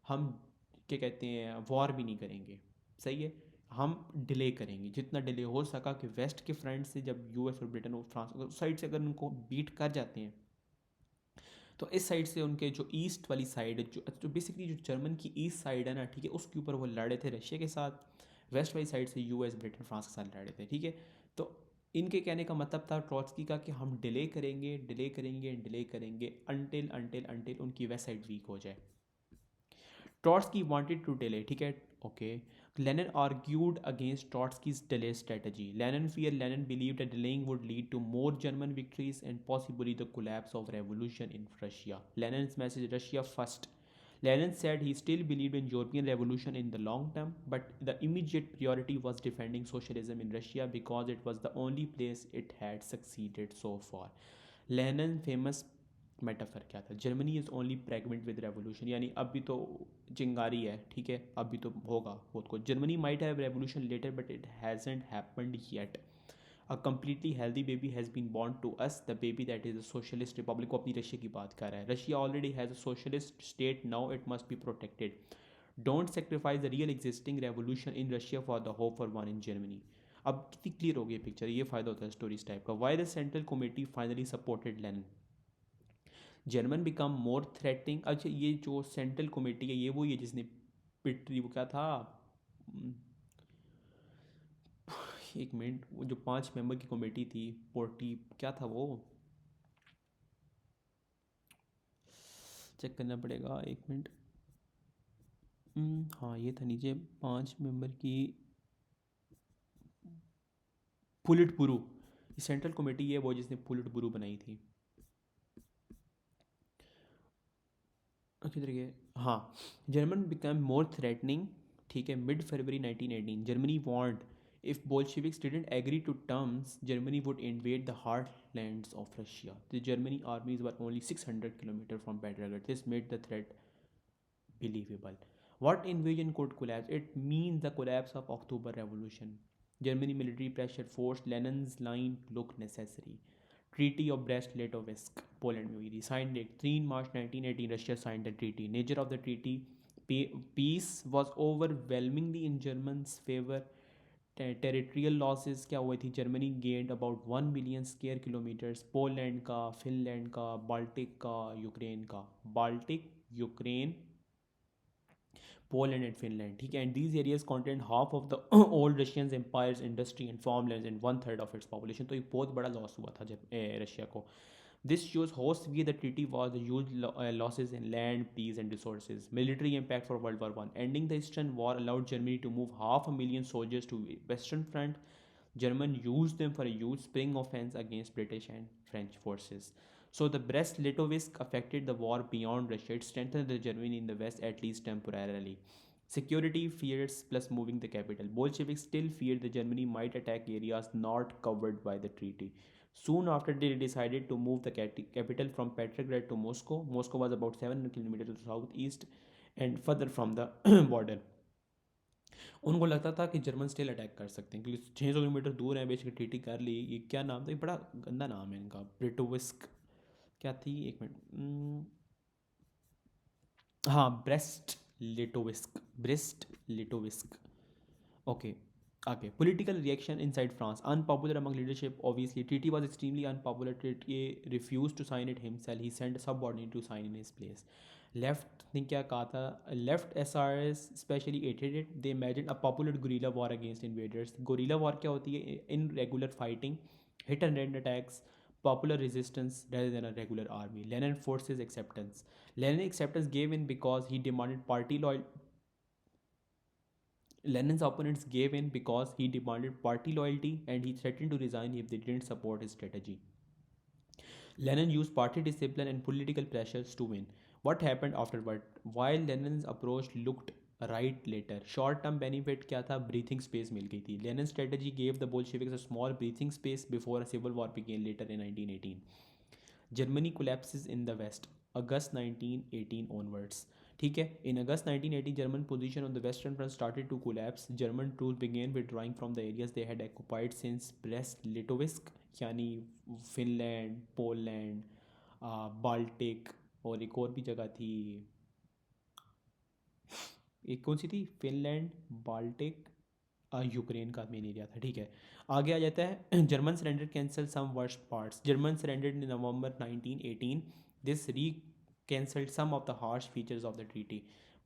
हम क्या कहते हैं वॉर भी नहीं करेंगे। सही है, हम डिले करेंगे जितना डिले हो सका कि वेस्ट के फ्रंट से जब यूएस और ब्रिटेन और फ्रांस उस साइड से अगर उनको बीट कर जाते हैं तो इस साइड से उनके जो ईस्ट वाली साइड है जो बेसिकली जो जर्मन की ईस्ट साइड है ना, ठीक है, उसके ऊपर वो लड़े थे रशिया के साथ। वेस्ट वाली साइड से यूएस ब्रिटेन फ्रांस के साथ लड़े थे, ठीक है। तो इनके कहने का मतलब था ट्रॉट्स्की का कि हम डिले करेंगे डिले करेंगे डिले करेंगे अनटिल अनटिल अनटिल उनकी वेस्ट साइड वीक हो जाए। Trotsky wanted to delay, ठीक है, okay. Lenin argued against Trotsky's delay strategy. Lenin believed that delaying would lead to more German victories and possibly the collapse of revolution in Russia. Lenin's message, Russia first. Lenin said he still believed in European revolution in the long term, but the immediate priority was defending socialism in Russia because it was the only place it had succeeded so far. Lenin famous metaphor क्या था, Germany is only pregnant with revolution, यानी अभी तो चिंगारी है, ठीक है, अभी तो होगा बहुत कुछ। Germany might have revolution later but it hasn't happened yet. A completely healthy baby has been born to us, the baby that is a socialist republic. को अपनी रशिया की बात कर रहा है। Russia already has a socialist state, now it must be protected. Don't sacrifice the real existing revolution in Russia for the hope for one in Germany. अब कितनी clear हो गई पिक्चर, ये फ़ायदा होता है स्टोरीज टाइप का। Why the central committee finally supported Lenin, German become more threatening. अच्छा, ये जो सेंट्रल कमेटी है ये वो ये जिसने पिट वो क्या था, एक मिनट, वो जो 5 मेंबर की कमेटी थी, पोर्टी क्या था वो, चेक करना पड़ेगा, एक मिनट। हाँ ये था नीचे 5 मेंबर की पुलिट बुरू। ये सेंट्रल कमेटी है वो जिसने पुलिट बुरू बनाई थी। किधर गए, हाँ। जर्मन बिकम मोर थ्रेटनिंग, ठीक है, mid February 1918 Germany warned if Bolsheviks didn't agree to terms, Germany would invade the heartlands of Russia. The Germany armies were only 600 kilometers from Petrograd. This made the threat believable. What invasion could collapse? It means the collapse of October Revolution. Germany military pressure forced Lenin's line to look necessary. Treaty of Brest-Litovsk, Poland में हुई थी, signed it 3 March 1918. Russia signed the treaty. Nature of the treaty: peace was overwhelmingly in Germans' favor. Territorial losses क्या हुए थी, Germany gained about 1 million square kilometres, Poland का, Finland का, Baltic का, Ukraine का, Baltic, Ukraine, Poland and Finland, ठीक है, and these areas contain half of the old Russian empire's industry and farmlands and 1/3 of its population. तो एक बहुत बड़ा लॉस हुआ था जब रशिया को। This shows how severe the treaty was, the huge losses in land, peace and resources. Military impact for World War One. Ending the Eastern War allowed Germany to move 500,000 soldiers to Western Front. German used them for a huge spring offense against British and French forces. So the Brest-Litovsk affected the war beyond Russia. It strengthened the Germany in the West, at least temporarily. Security fears plus moving the capital. Bolsheviks still feared that Germany might attack areas not covered by the treaty. Soon after, they decided to move the capital from Petrograd to Moscow. Moscow was about 700 kilometers to the southeast and further from the border. उनको लगता था कि German still attack कर सकते हैं क्योंकि 600 kilometre दूर है, बेसिकली ट्रीटी कर ली। ये क्या नाम था, ये बड़ा गंदा नाम है इनका, ब्रिटोविस्क क्या थी, एक मिनट, हाँ, ब्रेस्ट लिटोविस्क, ओके। आगे political reaction inside France, unpopular among leadership obviously. Treaty was extremely unpopular. Treaty refused to sign it himself. He sent a subordinate to sign in his place. Left ने क्या कहा था, left SRS especially hated it. They imagined a popular guerrilla war against invaders. Guerrilla war क्या होती है, irregular fighting, hit and run attacks, popular resistance rather than a regular army. Lenin forces acceptance. Lenin acceptance gave in because he demanded party loyalty. Lenin's opponents gave in because he demanded party loyalty and he threatened to resign if they didn't support his strategy. Lenin used party discipline and political pressures to win. What happened afterward? While Lenin's approach looked right later, short-term benefit क्या था, breathing space मिल गई थी. Lenin's strategy gave the Bolsheviks a small breathing space before a civil war began later in 1918. Germany collapses in the West, August 1918 onwards. ठीक है, in August 1918 German position on the Western Front started to collapse. German troops began withdrawing from the areas they had occupied since Brest-Litovsk, यानी Finland, Poland, Baltic, और एक और भी जगह थी, एक कौन सी थी, फिनलैंड, बाल्टिक, यूक्रेन का मेन एरिया था, ठीक है। आगे आ जाता है German surrender cancel some worst parts. German surrendered in November 1918। This re cancelled some of the harsh features of the treaty,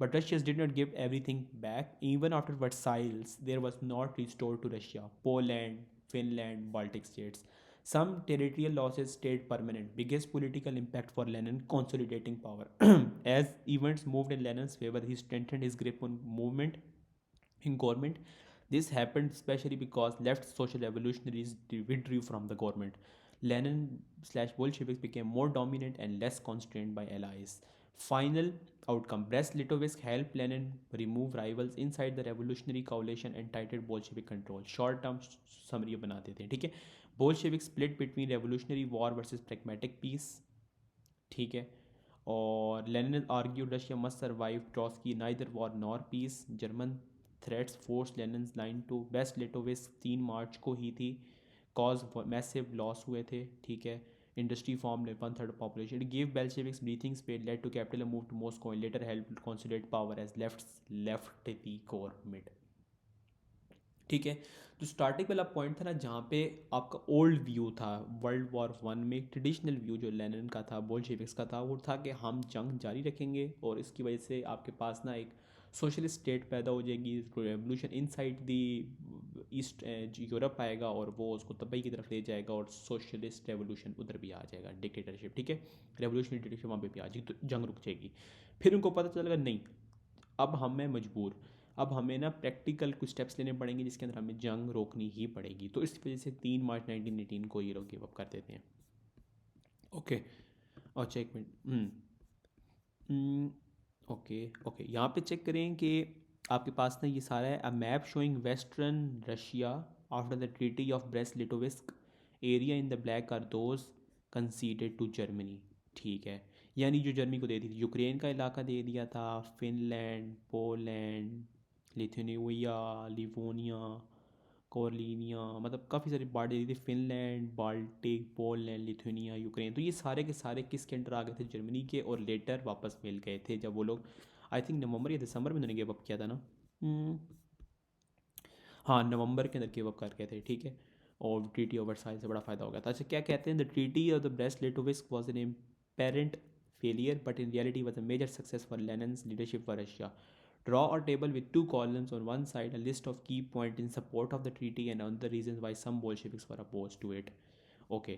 but Russia did not give everything back. Even after Versailles, there was not restored to Russia Poland, Finland, Baltic states. Some territorial losses stayed permanent. Biggest political impact for Lenin, consolidating power. As events moved in Lenin's favor, he strengthened his grip on movement in government. This happened especially because left social revolutionaries withdrew from the government. Lenin slash Bolsheviks became more dominant and less constrained by allies. Final outcome: Brest-Litovsk helped Lenin remove rivals inside the revolutionary coalition and tightened Bolshevik control. Short term summary बना देते हैं, ठीक है। Bolshevik split between revolutionary war versus pragmatic peace, ठीक है। और Lenin argued Russia must survive Trotsky neither war nor peace. German threats force Lenin line to Brest Litovsk 3 March को ही थी। कॉज मैसिव लॉस हुए थे, ठीक है। Industry form 1/3 population. It give Bolsheviks breathing space led to capital move to Moscow and later help consolidate power as left the government, ठीक है। तो स्टार्टिंग वाला पॉइंट था ना, जहाँ पे आपका ओल्ड व्यू था वर्ल्ड वॉर 1 में, ट्रेडिशनल व्यू जो लेनिन का था, बोल्शेविक्स का था, वो था कि हम जंग जारी रखेंगे और इसकी वजह से आपके पास ना एक सोशलिस्ट स्टेट पैदा हो जाएगी, revolution inside the east Europe आएगा और वो उसको तबाही की तरफ ले जाएगा और सोशलिस्ट रेवोल्यूशन उधर भी आ जाएगा, डिक्टेटरशिप, ठीक है। रेवोल्यूशनरी डिक्टेटरशिप वहाँ पे भी आ जाएगी, तो जंग रुक जाएगी। फिर उनको पता चलेगा नहीं, अब हमें मजबूर, अब हमें ना प्रैक्टिकल कुछ स्टेप्स लेने पड़ेंगे जिसके अंदर हमें जंग रोकनी ही पड़ेगी। तो इस वजह से 3 मार्च 1918 को ये लोग गिव अप कर देते हैं। ओके, अच्छा एक मिनट, ओके ओके, यहाँ पे चेक करें कि आपके पास ना ये सारा है। A map showing western Russia after the treaty of Brest Litovsk, area in the black are those conceded to Germany, ठीक है। यानी जो जर्मनी को दे दी थी, यूक्रेन का इलाका दे दिया था, फिनलैंड, पोलैंड, लिथुनिया, लिवोनिया, कोरलिनिया, मतलब काफ़ी सारी पार्ट दे दी थी। Finland, Baltic, Poland, Lithuania, Ukraine, तो ये सारे के सारे किसके अंडर आ गए थे? जर्मनी के। और लेटर वापस मिल गए थे जब वो लोग, आई थिंक नवंबर या दिसंबर में उन्होंने गिव अप किया था ना। हम्म, हाँ नवंबर के अंदर गिव अप कर गए थे, ठीक है। और ट्रीटी ऑफ वर्साइल से बड़ा फ़ायदा हो गया था। अच्छा क्या कहते हैं, the treaty of the Brest Litovsk was an apparent failure, but in reality was a major success for Lenin's leadership for Russia. Draw a table with 2 columns. On one side, a list of key points in support of the treaty and on the reasons why some Bolsheviks were opposed to it. Okay.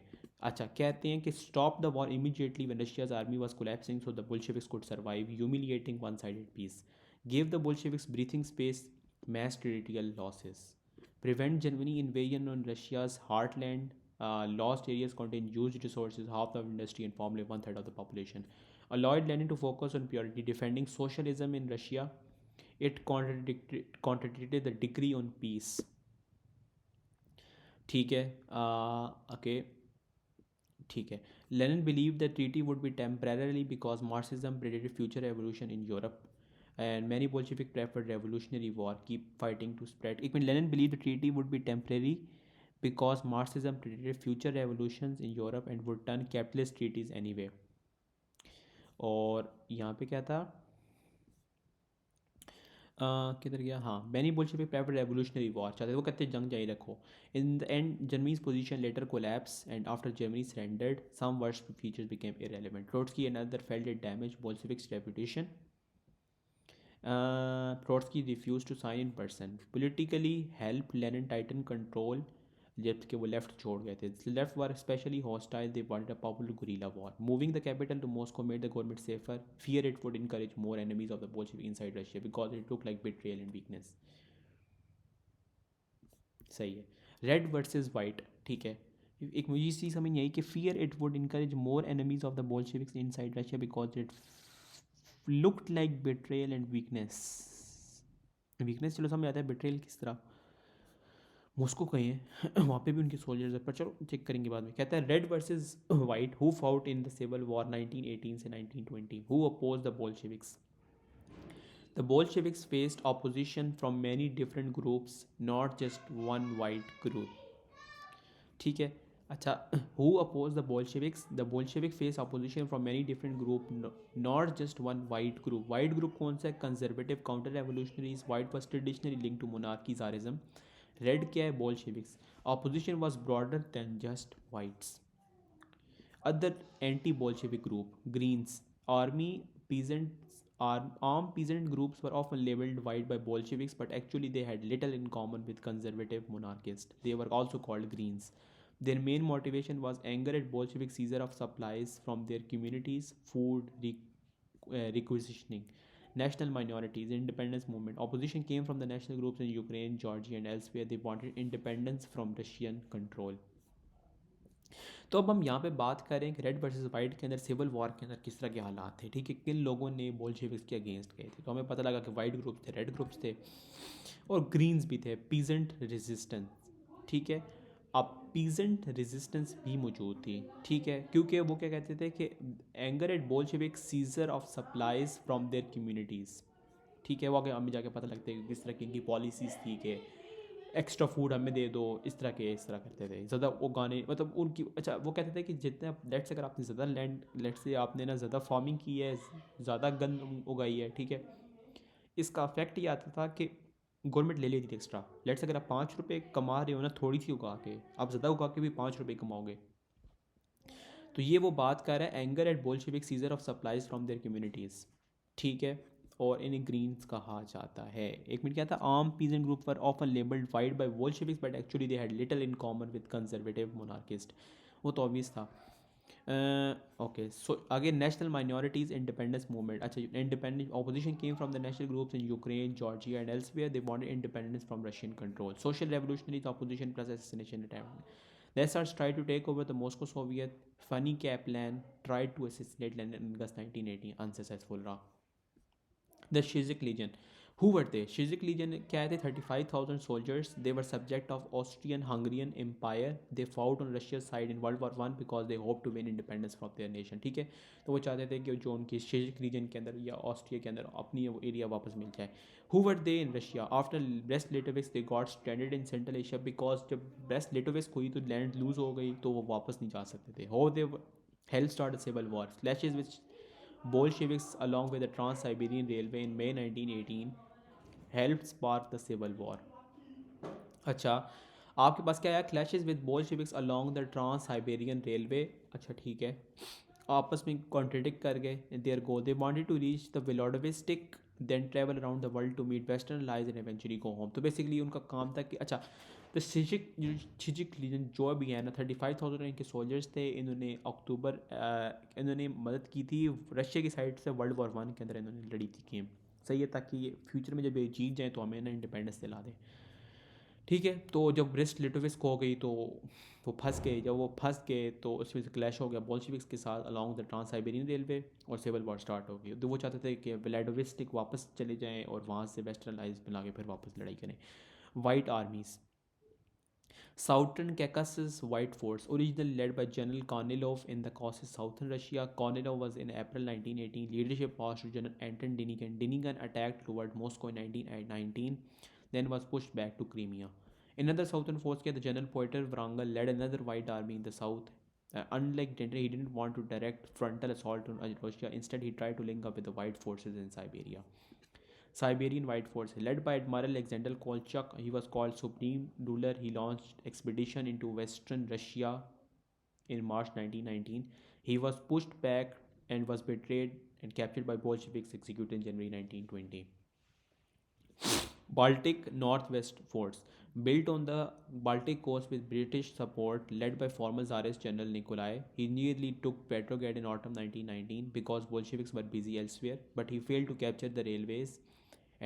अच्छा कहते हैं कि stop the war immediately when Russia's army was collapsing so the Bolsheviks could survive humiliating one-sided peace. Gave the Bolsheviks breathing space, mass territorial losses. Prevent Germany invasion on Russia's heartland. Lost areas contain huge resources, half the industry, and formerly 1/3 of the population. Allowed Lenin to focus on purity, defending socialism in Russia. It contradicted the decree on peace. ठीक है, okay, ठीक है। Lenin believed the treaty would be temporarily because Marxism predicted future revolution in Europe, and many Bolshevik preferred revolutionary war, keep fighting to spread. एक minute, Lenin believed the treaty would be temporary because Marxism predicted future revolutions in Europe and would turn capitalist treaties anyway. और यहाँ पे क्या था, किधर गया, हाँ, many Bolshevik prefer revolutionary war चाहते थे, वो कहते जंग जारी रखो। In the end Germany's position later collapse and after Germany surrendered some worst features became irrelevant. Trotsky and other felt it damage Bolsheviks reputation. Trotsky refuse to sign in person. Politically help Lenin tighten control, जबकि वो left छोड़ गए थे। Left were specially hostile, they wanted a popular guerrilla war. Moving the capital to Moscow made the government safer, fear it would encourage more enemies of the Bolshevik inside Russia because it look like betrayal and weakness. सही है। Red versus white, ठीक है। एक मुझे चीज़ समझ नहीं आई कि fear it would encourage more enemies of the Bolsheviks inside Russia because it looked like betrayal and weakness. Weakness चलो समझ आता है, बिट्रेयल किस तरह, मॉस्को कहीं है वहाँ पे भी उनके सोल्जर्स है, पर चलो चेक करेंगे बाद में। कहता है red versus white, who fought in the civil war 1918 से 1920, who oppose the Bolsheviks. The Bolsheviks faced opposition from many different groups, not just one white group, ठीक है। अच्छा, who opposed the Bolsheviks? The Bolshevik face opposition from many different group, not just one white group. White group कौन सा है? Conservative counter revolutionaries. White was traditionally linked to monarchy czarism. Red क्या है? Bolsheviks. Opposition was broader than just whites. Other anti-Bolshevik group, Greens, army peasants, armed peasant groups were often labeled white by Bolsheviks, but actually they had little in common with conservative monarchists. They were also called Greens. Their main motivation was anger at Bolshevik seizure of supplies from their communities, food requisitioning. National minorities, independence movement. Opposition came from the national groups in Ukraine, Georgia, and elsewhere. They wanted independence from Russian control. तो अब हम यहाँ पे बात करें कि red versus white के अंदर सिविल वॉर के अंदर किस तरह के हालात थे, ठीक है, किन लोगों ने बोल्शेविक्स के अगेंस्ट गए थे। तो हमें पता लगा कि वाइट ग्रुप्स थे, रेड ग्रुप्स थे और ग्रीन्स भी थे, पीजेंट रेजिस्टेंस, ठीक है। अब पीजेंट रेजिस्टेंस भी मौजूद थी, ठीक है, क्योंकि वो क्या कहते थे कि anger at Bolshevik seizure of supplies from their communities, ठीक है। वो आगे हमें जाके पता लगता है कि किस तरह की इनकी पॉलिसीज़ थी कि एक्स्ट्रा फूड हमें दे दो, इस तरह करते थे ज़्यादा वो गाने, मतलब उनकी, अच्छा वो कहते थे कि जितने लेट्स अगर आपने ज़्यादा लैंड, लेट्स से आपने ना ज़्यादा फार्मिंग की है, ज़्यादा गंद उगाई है, ठीक है, इसका अफेक्ट ये आता था कि गवर्नमेंट ले लेती थी एक्स्ट्रा। लेट्स अगर आप 5 रुपये कमा रहे हो ना थोड़ी सी उगा के, आप ज़्यादा उगा के भी 5 रुपये कमाओगे। तो ये वो बात कर रहा है anger at Bolshevik seizure of supplies from their communities, ठीक है, और इन्हें ग्रीन्स कहा जाता है। एक मिनट क्या था, arm peasant group were often labelled white by Bolsheviks but actually they had little in common with conservative monarchist. वो तो ऑब्वियस था। Okay, so again national minorities independence movement. अच्छा, independent opposition came from the national groups in Ukraine, Georgia and elsewhere. They wanted independence from Russian control. Social revolutionaries opposition plus assassination attempt. The SRs tried to take over the Moscow Soviet. Funny Kaplan tried to assassinate Lenin in August 1918. Unsuccessful रहा। The Shizak Legion. Who were they? Shizak Legion क्या थे? 35,000 soldiers. They were subject of Austrian-Hungarian Empire. They fought on Russia's side in World War I because they hoped to win independence from their nation. ठीक है, तो वो चाहते थे कि जो उनकी शिजिक रीजन के अंदर या ऑस्ट्रिया के अंदर अपनी वो एरिया वापस मिल जाए। Who were they in Russia? After Brest-Litovsk they got stranded in Central Asia because जब Brest-Litovsk हुई तो लैंड लूज हो गई तो वो वापस नहीं जा सकते थे। How they hell started a civil war. Clashes with Bolsheviks along with the Trans-Siberian Railway in May 1918 helped spark the civil war. अच्छा, आपके पास क्या आया? Clashes with Bolsheviks along the trans Siberian railway. अच्छा ठीक है, आपस में कॉन्ट्रडिक्ट कर गए their goal. They wanted to reach the Vladivostok then travel around the world to meet western allies and eventually go home. तो बेसिकली उनका काम था कि अच्छा, तो छिजिक लीजन जो भी है ना, 35,000 इनके सोल्जर्स थे। इन्होंने इन्होंने मदद की थी रशिया की साइड से वर्ल्ड वॉर 1 के अंदर इन्होंने लड़ी थी गेम, सही है, ताकि ये फ्यूचर में जब ये जीत जाए तो हमें ना इंडिपेंडेंस दिला दें, ठीक है। तो जब ब्रेस्ट लिटोविस्क हो गई तो वो फंस गए। जब वो फंस गए तो उसमें से क्लैश हो गया बोल्शेविक्स के साथ along the trans Siberian railway और सिविल वॉर स्टार्ट हो गई। तो वो चाहते थे कि व्लादिवोस्टोक वापस चले जाएं और वहाँ से वेस्टर्न लाइन्स बना के फिर वापस लड़ाई करें। White armies, Southern Caucasus White Force, originally led by General Kornilov in the Caucasus, southern Russia. Kornilov was in April 1918. Leadership passed to General Anton Denikin. Denikin attacked toward Moscow in 1919, then was pushed back to Crimea. Another southern force, the General Poeter Wrangel, led another white army in the south. Unlike Denikin, he didn't want to direct frontal assault on Russia. Instead, he tried to link up with the white forces in Siberia. Siberian White Force, led by Admiral Alexander Kolchak, he was called Supreme Ruler. He launched expedition into western Russia in March 1919. He was pushed back and was betrayed and captured by Bolsheviks, executed in January 1920. Baltic Northwest Force, built on the Baltic coast with British support, led by former Tsarist General Nikolai. He nearly took Petrograd in autumn 1919 because Bolsheviks were busy elsewhere, but he failed to capture the railways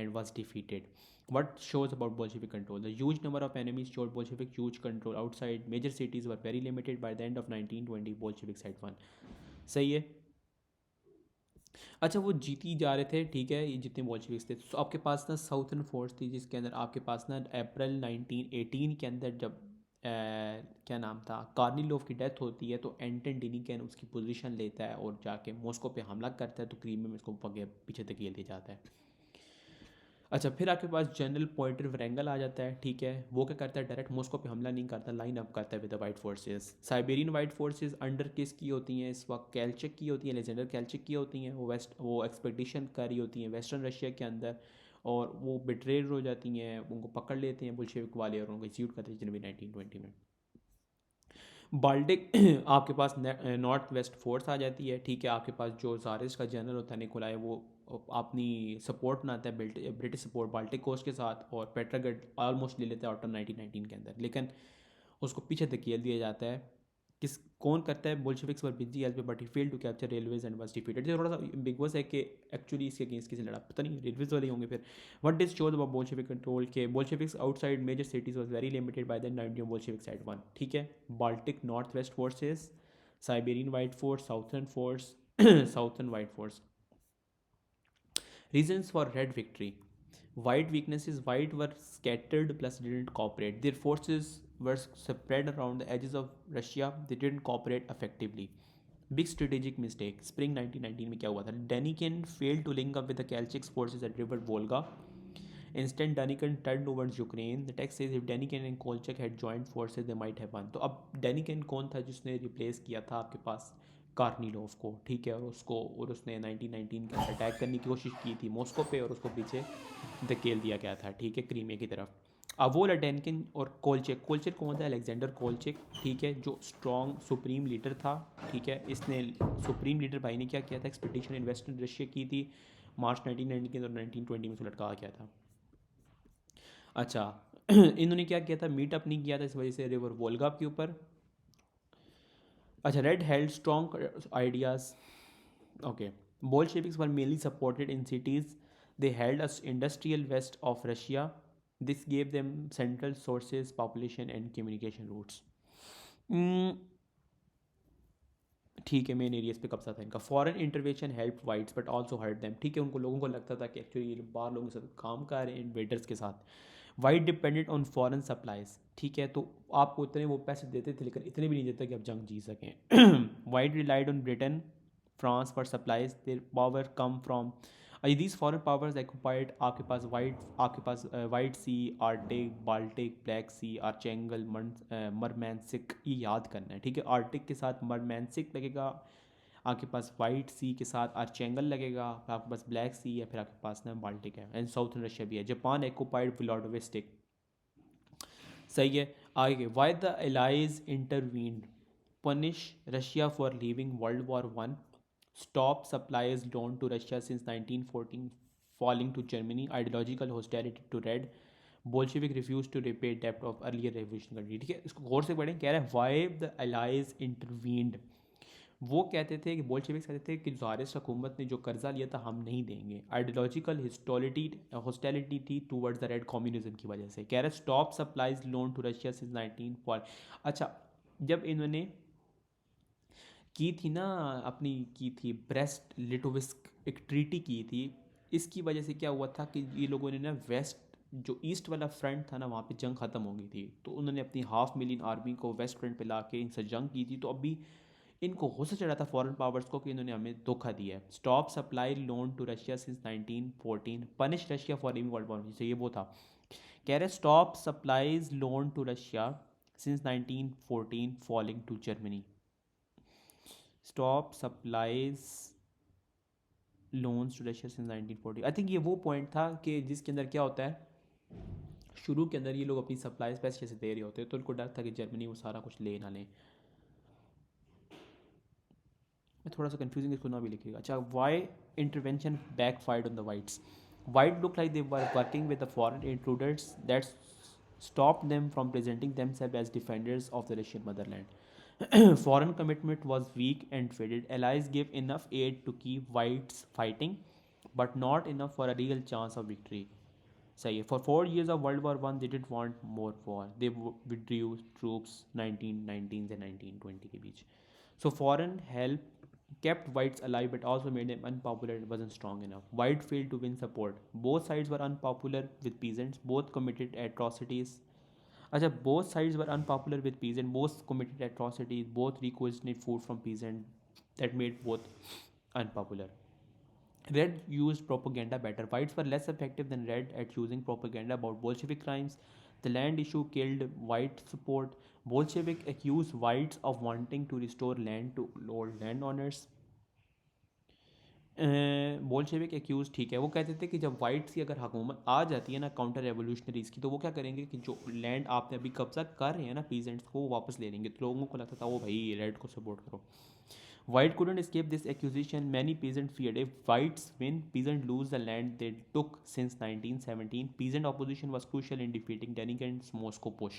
and was defeated. What shows about Bolshevik control? The huge number of enemies showed Bolshevik huge control outside major cities were very limited. By the end of 1920, Bolsheviks had won. सही है। अच्छा, वो जीती जा रहे थे, ठीक है, ये जितने बोल्शेविक्स थे। तो आपके पास ना साउथर्न फोर्स थी जिसके अंदर आपके पास ना अप्रैल 1918 के अंदर जब क्या नाम था, कार्निलोव की डेथ होती है तो एंटन डेनिकन उसकी पोजीशन लेता है और जाके मॉस्को पे हमला करता है, तो क्रीमिया में इसको पीछे धकेल दिया जाता है। अच्छा, फिर आपके पास जनरल पॉइंटर वरेंगल आ जाता है, ठीक है। वो क्या करता है, डायरेक्ट मॉस्को पे हमला नहीं करता, लाइन अप करता है with the white forces. Siberian white forces under किसकी होती हैं इस वक्त, कैलचेक की होती हैं, अलेक्जेंडर कैलचेक की होती हैं। वो एक्सपेडिशन कर रही होती हैं वेस्टर्न रशिया के अंदर, और वो बिट्रेयर हो जाती हैं, उनको पकड़ लेते हैं बुल्शेविक वाले और उनको एग्जीक्यूट करते हैं जनवरी 1920 में। बाल्टिक आपके पास नॉर्थ वेस्ट फोर्स आ जाती है, ठीक है। आपके पास जो ज़ारिस्ट का जनरल होता है निकोलाई, वो अपनी सपोर्ट बनाता है ब्रिटिश सपोर्ट बाल्टिक कोस्ट के साथ, और पेट्रागढ़ ऑलमोस्ट ले लेता है ऑटम 1919 के अंदर, लेकिन उसको पीछे धकेल दिया जाता है। किस कौन करता है, Bolsheviks were busy help but he failed to capture railways and was defeated. ये थोड़ा सा बिग बॉस है कि एक्चुअली इसके अगेंस्ट किसी लड़ा, पता नहीं रेलवेज वाले होंगे फिर। What this shows about Bolshevik control के Bolsheviks outside major cities was very limited by the नाइडियम बोल्शेविक साइड वन, ठीक है। Baltic north west forces, Siberian white force, southern force southern white force. Reasons for red victory. White weaknesses. White were scattered plus didn't cooperate. Their forces were spread around the edges of Russia. They didn't cooperate effectively. Big strategic mistake. Spring 1919 में क्या हुआ था? Denikin failed to link up with the Kolchak's forces at River Volga. Instead, Denikin turned towards Ukraine. The text says if Denikin and Kolchak had joined forces, they might have won. तो अब Denikin कौन था जिसने replace किया था आपके पास कार्निलोव को, ठीक है। और उसने 1919 के अंदर अटैक करने की कोशिश की थी मॉस्को पे, और उसको पीछे धकेल दिया गया था, ठीक है, क्रीमिया की तरफ। अब वो डेनिकिन और कोलचेक, कोलचेक कौन था, अलेक्जेंडर कोलचेक, ठीक है, जो स्ट्रॉन्ग सुप्रीम लीडर था, ठीक है। इसने सुप्रीम लीडर भाई ने क्या किया था, एक्सपेडिशन इन वेस्टर्न रशिया की थी मार्च 1919 के अंदर, 1920 में उसे लटकाया गया था। अच्छा इन्होंने क्या किया था, मीटअप नहीं किया था इस वजह से रिवर वोल्गा के ऊपर। अच्छा, red held strong ideas, okay. Bolsheviks were mainly supported in cities. They held us industrial west of Russia. This gave them central sources, population and communication routes. Hmm, ठीक है, मेन एरियाज पे कब्जा था इनका। Foreign intervention help whites but also hurt them, ठीक है। उनको लोगों को लगता था कि एक्चुअली ये बाहर लोगों के साथ काम कर रहे हैं इन्वेडर्स के साथ। White dependent on foreign supplies, ठीक है। तो आपको इतने वो पैसे देते थे लेकिन इतने भी नहीं देते कि आप जंग जीत सकें। White relied on Britain France for supplies, their power come from these foreign powers occupied. आपके पास वाइट सी, आर्टिक, बाल्टिक, ब्लैक सी, आर्चेंगल, मरमैनसिक, ये याद करना है, ठीक है। आर्टिक के साथ मरमैनसिक लगेगा, आपके पास वाइट सी के साथ आर्चेंगल लगेगा, आपके पास ब्लैक सी है, फिर आपके पास ना बाल्टिक है, एंड साउथर्न रशिया भी है। जापान एक्यूपाइड व्लादिवोस्टोक, सही है। आगे, why the allies intervened, punish Russia for leaving world war one, stop supplies loan to Russia since 1914 falling to Germany, ideological hostility to Red, Bolshevik refused to repay debt of earlier revolution country, ठीक है। इसको गौर से पढ़ें, कह रहा है why the allies intervened। वो कहते थे कि बोल्शेविक्स कहते थे कि ज़ारिस्ट हुकूमत ने जो कर्जा लिया था हम नहीं देंगे। आइडियोलॉजिकल हॉस्टिलिटी थी टूवर्ड्स द रेड कम्युनिज्म की वजह से। कह रहे stop supplies loan to Russia since 19 अच्छा, जब इन्होंने की थी ना, अपनी की थी ब्रेस्ट लिटोविस्क एक ट्रीटी की थी, इसकी वजह से क्या हुआ था कि ये लोगों ने ना वेस्ट जो ईस्ट वाला फ्रंट था ना वहाँ पे जंग ख़त्म हो गई थी, तो उन्होंने अपनी 500,000 आर्मी को वेस्ट फ्रंट पे ला के इनसे जंग की थी। तो अभी इनको गुस्सा चढ़ा था फॉरेन पावर्स को कि इन्होंने हमें धोखा दिया है। Stop supply loan to Russia since 1914, punish Russia for living world war, ये वो था। कह रहे stop supplies loan to Russia since 1914 falling to Germany. Stop supplies loans to Russia since 1940। I think ये वो पॉइंट था कि जिसके अंदर क्या होता है, शुरू के अंदर ये लोग अपनी सप्लाईज पैसे से दे रहे होते हैं, तो उनको डर था कि जर्मनी वो सारा कुछ ले ना लें। मैं थोड़ा सा कंफ्यूजिंग इसको ना भी लिखिएगा। अच्छा, why intervention backfired on the whites, white look like they were working with the foreign intruders that stop them from presenting them self as defenders of the Russian motherland. Foreign commitment was weak and faded. Allies gave enough aid to keep whites fighting, but not enough for a real chance of victory. सही है। For 4 years of World War One, they didn't want more war. They withdrew troops 1919 से 1920 के बीच. So foreign help kept whites alive but also made them unpopular and wasn't strong enough. White failed to win support. Both sides were unpopular with peasants. Both committed atrocities. अच्छा, both sides were unpopular with peasants. Both committed atrocities. Both requisitioned food from peasants. That made both unpopular. Red used propaganda better. Whites were less effective than red at using propaganda about Bolshevik crimes. The land issue killed white support. Bolshevik accused whites of wanting to restore land to old landowners. Bolshevik accuse ठीक है, वो कहते थे कि जब whites की अगर हुकूमत आ जाती है ना काउंटर रेवोल्यूशनरीज़ की, तो वो क्या करेंगे कि जो लैंड आपने अभी कब्जा कर रहे हैं ना पीजेंट्स को, वो वापस ले लेंगे। तो लोगों को लगता था वो भाई रेड को सपोर्ट करो। White couldn't escape this accusation. Many peasants feared if whites win, peasants lose the land they took since 1917. Peasant opposition was crucial in defeating Denikin's Moscow push.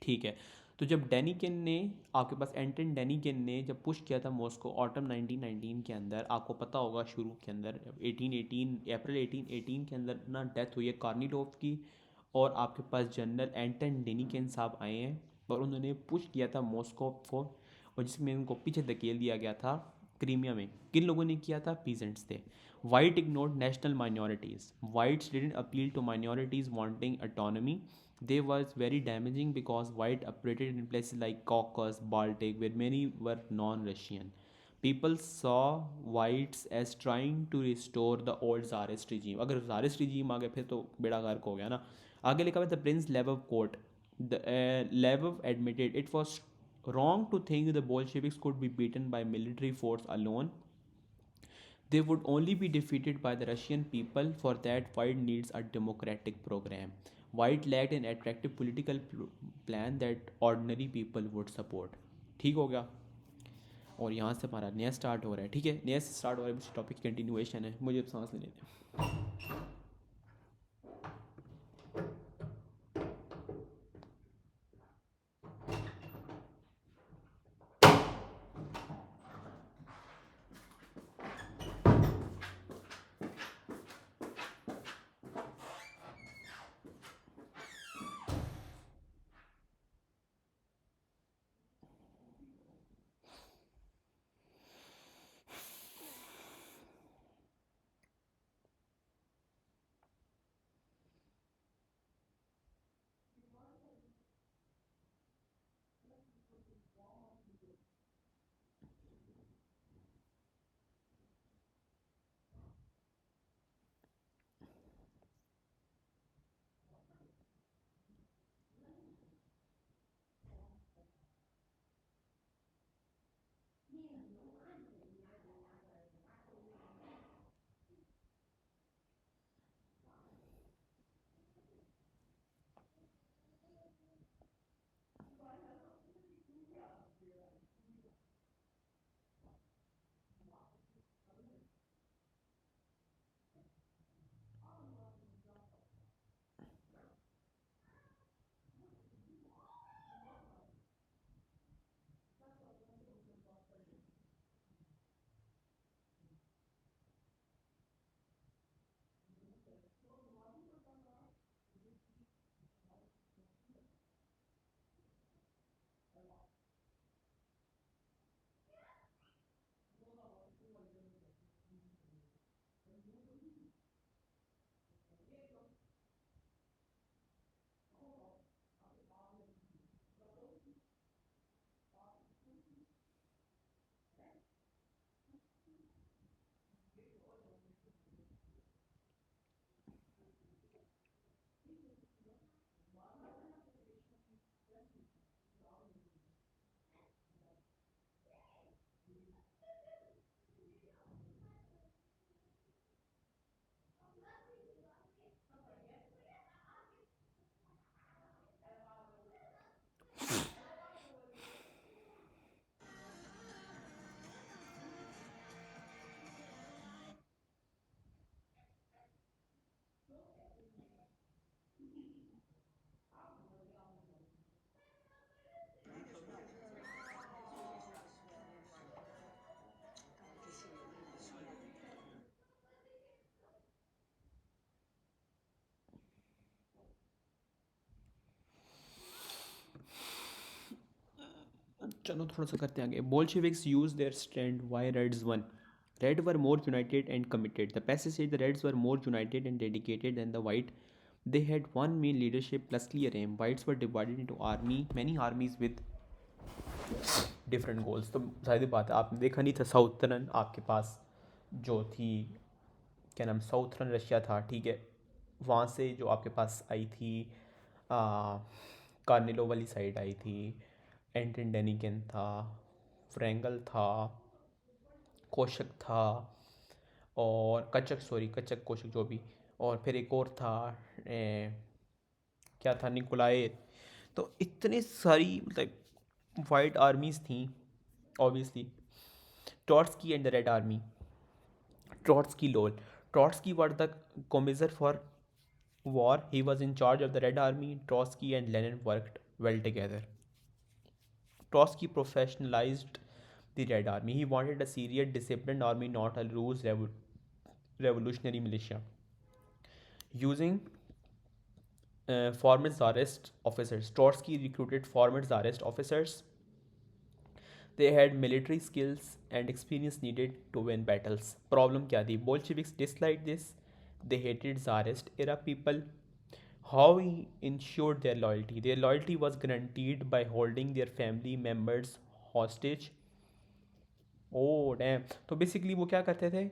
ठीक है, तो जब डेनिकन ने आपके पास एंटन डेनिकन ने जब पुश किया था मॉस्को ऑटम 1919 के अंदर, आपको पता होगा शुरू के अंदर 1818 अप्रैल 1818 के अंदर ना डेथ हुई है कार्निलोव की, और आपके पास जनरल एंटन डेनिकन साहब आए हैं और उन्होंने पुश किया था मॉस्को को, और जिसमें उनको पीछे धकेल दिया गया था क्रीमिया में। किन लोगों ने किया था? पीजेंट्स थे। White ignored national minorities. Whites didn't appeal to minorities wanting autonomy. They was very damaging because white operated in places like Caucasus, Baltic, where many were non-Russian. People saw whites as trying to restore the old Tsarist regime. अगर Tsarist regime आ गया फिर तो बेड़ा गर्क हो गया ना। आगे लिखा हुआ है the Prince Lvov quote. Lvov admitted it was wrong to think the Bolsheviks could be beaten by military force alone. They would only be defeated by the Russian people. For that, White needs a democratic program. White lacked an attractive political plan that ordinary people would support. ठीक हो गया। और यहाँ से हमारा नया start हो रहा है। ठीक है, नया स्टार्ट हो रहा है, इस टॉपिक की कंटिन्यूएशन है। मुझे अब सांस लेने दें। चलो थोड़ा सा करते हैं आगे। Bolsheviks used their strength. Why Reds won? Red were more united and committed. The passage says the Reds were more united and dedicated than the White. They had one main leadership plus clear aim. Whites were divided into many armies with different goals. तो जाहिर बात है आपने देखा नहीं था southern आपके पास जो थी, क्या नाम, साउथर्न रशिया था, ठीक है, वहाँ से जो आपके पास आई थी, कार्निलो वाली साइड आई थी, एंटन डेनिकन था, फ्रेंगल था, कोशक था, और कचक, सॉरी कचक कोशक जो भी, और फिर एक और था, क्या था, निकोलाए। तो इतने सारी मतलब वाइट आर्मीज थी, obviously. Trotsky and the red army, Trotsky lol, Trotsky were the commissar for war. He was in charge of the Red Army. Trotsky and Lenin worked well together. Trotsky professionalized the Red Army. He wanted a serious, disciplined army, not a loose revolutionary militia. Using former Tsarist officers, Trotsky recruited former Tsarist officers. They had military skills and experience needed to win battles. Problem क्या थी? Bolsheviks disliked this. They hated Tsarist era people. How he ensured their loyalty? Their loyalty was guaranteed by holding their family members hostage. Oh damn, तो basically वो क्या करते थे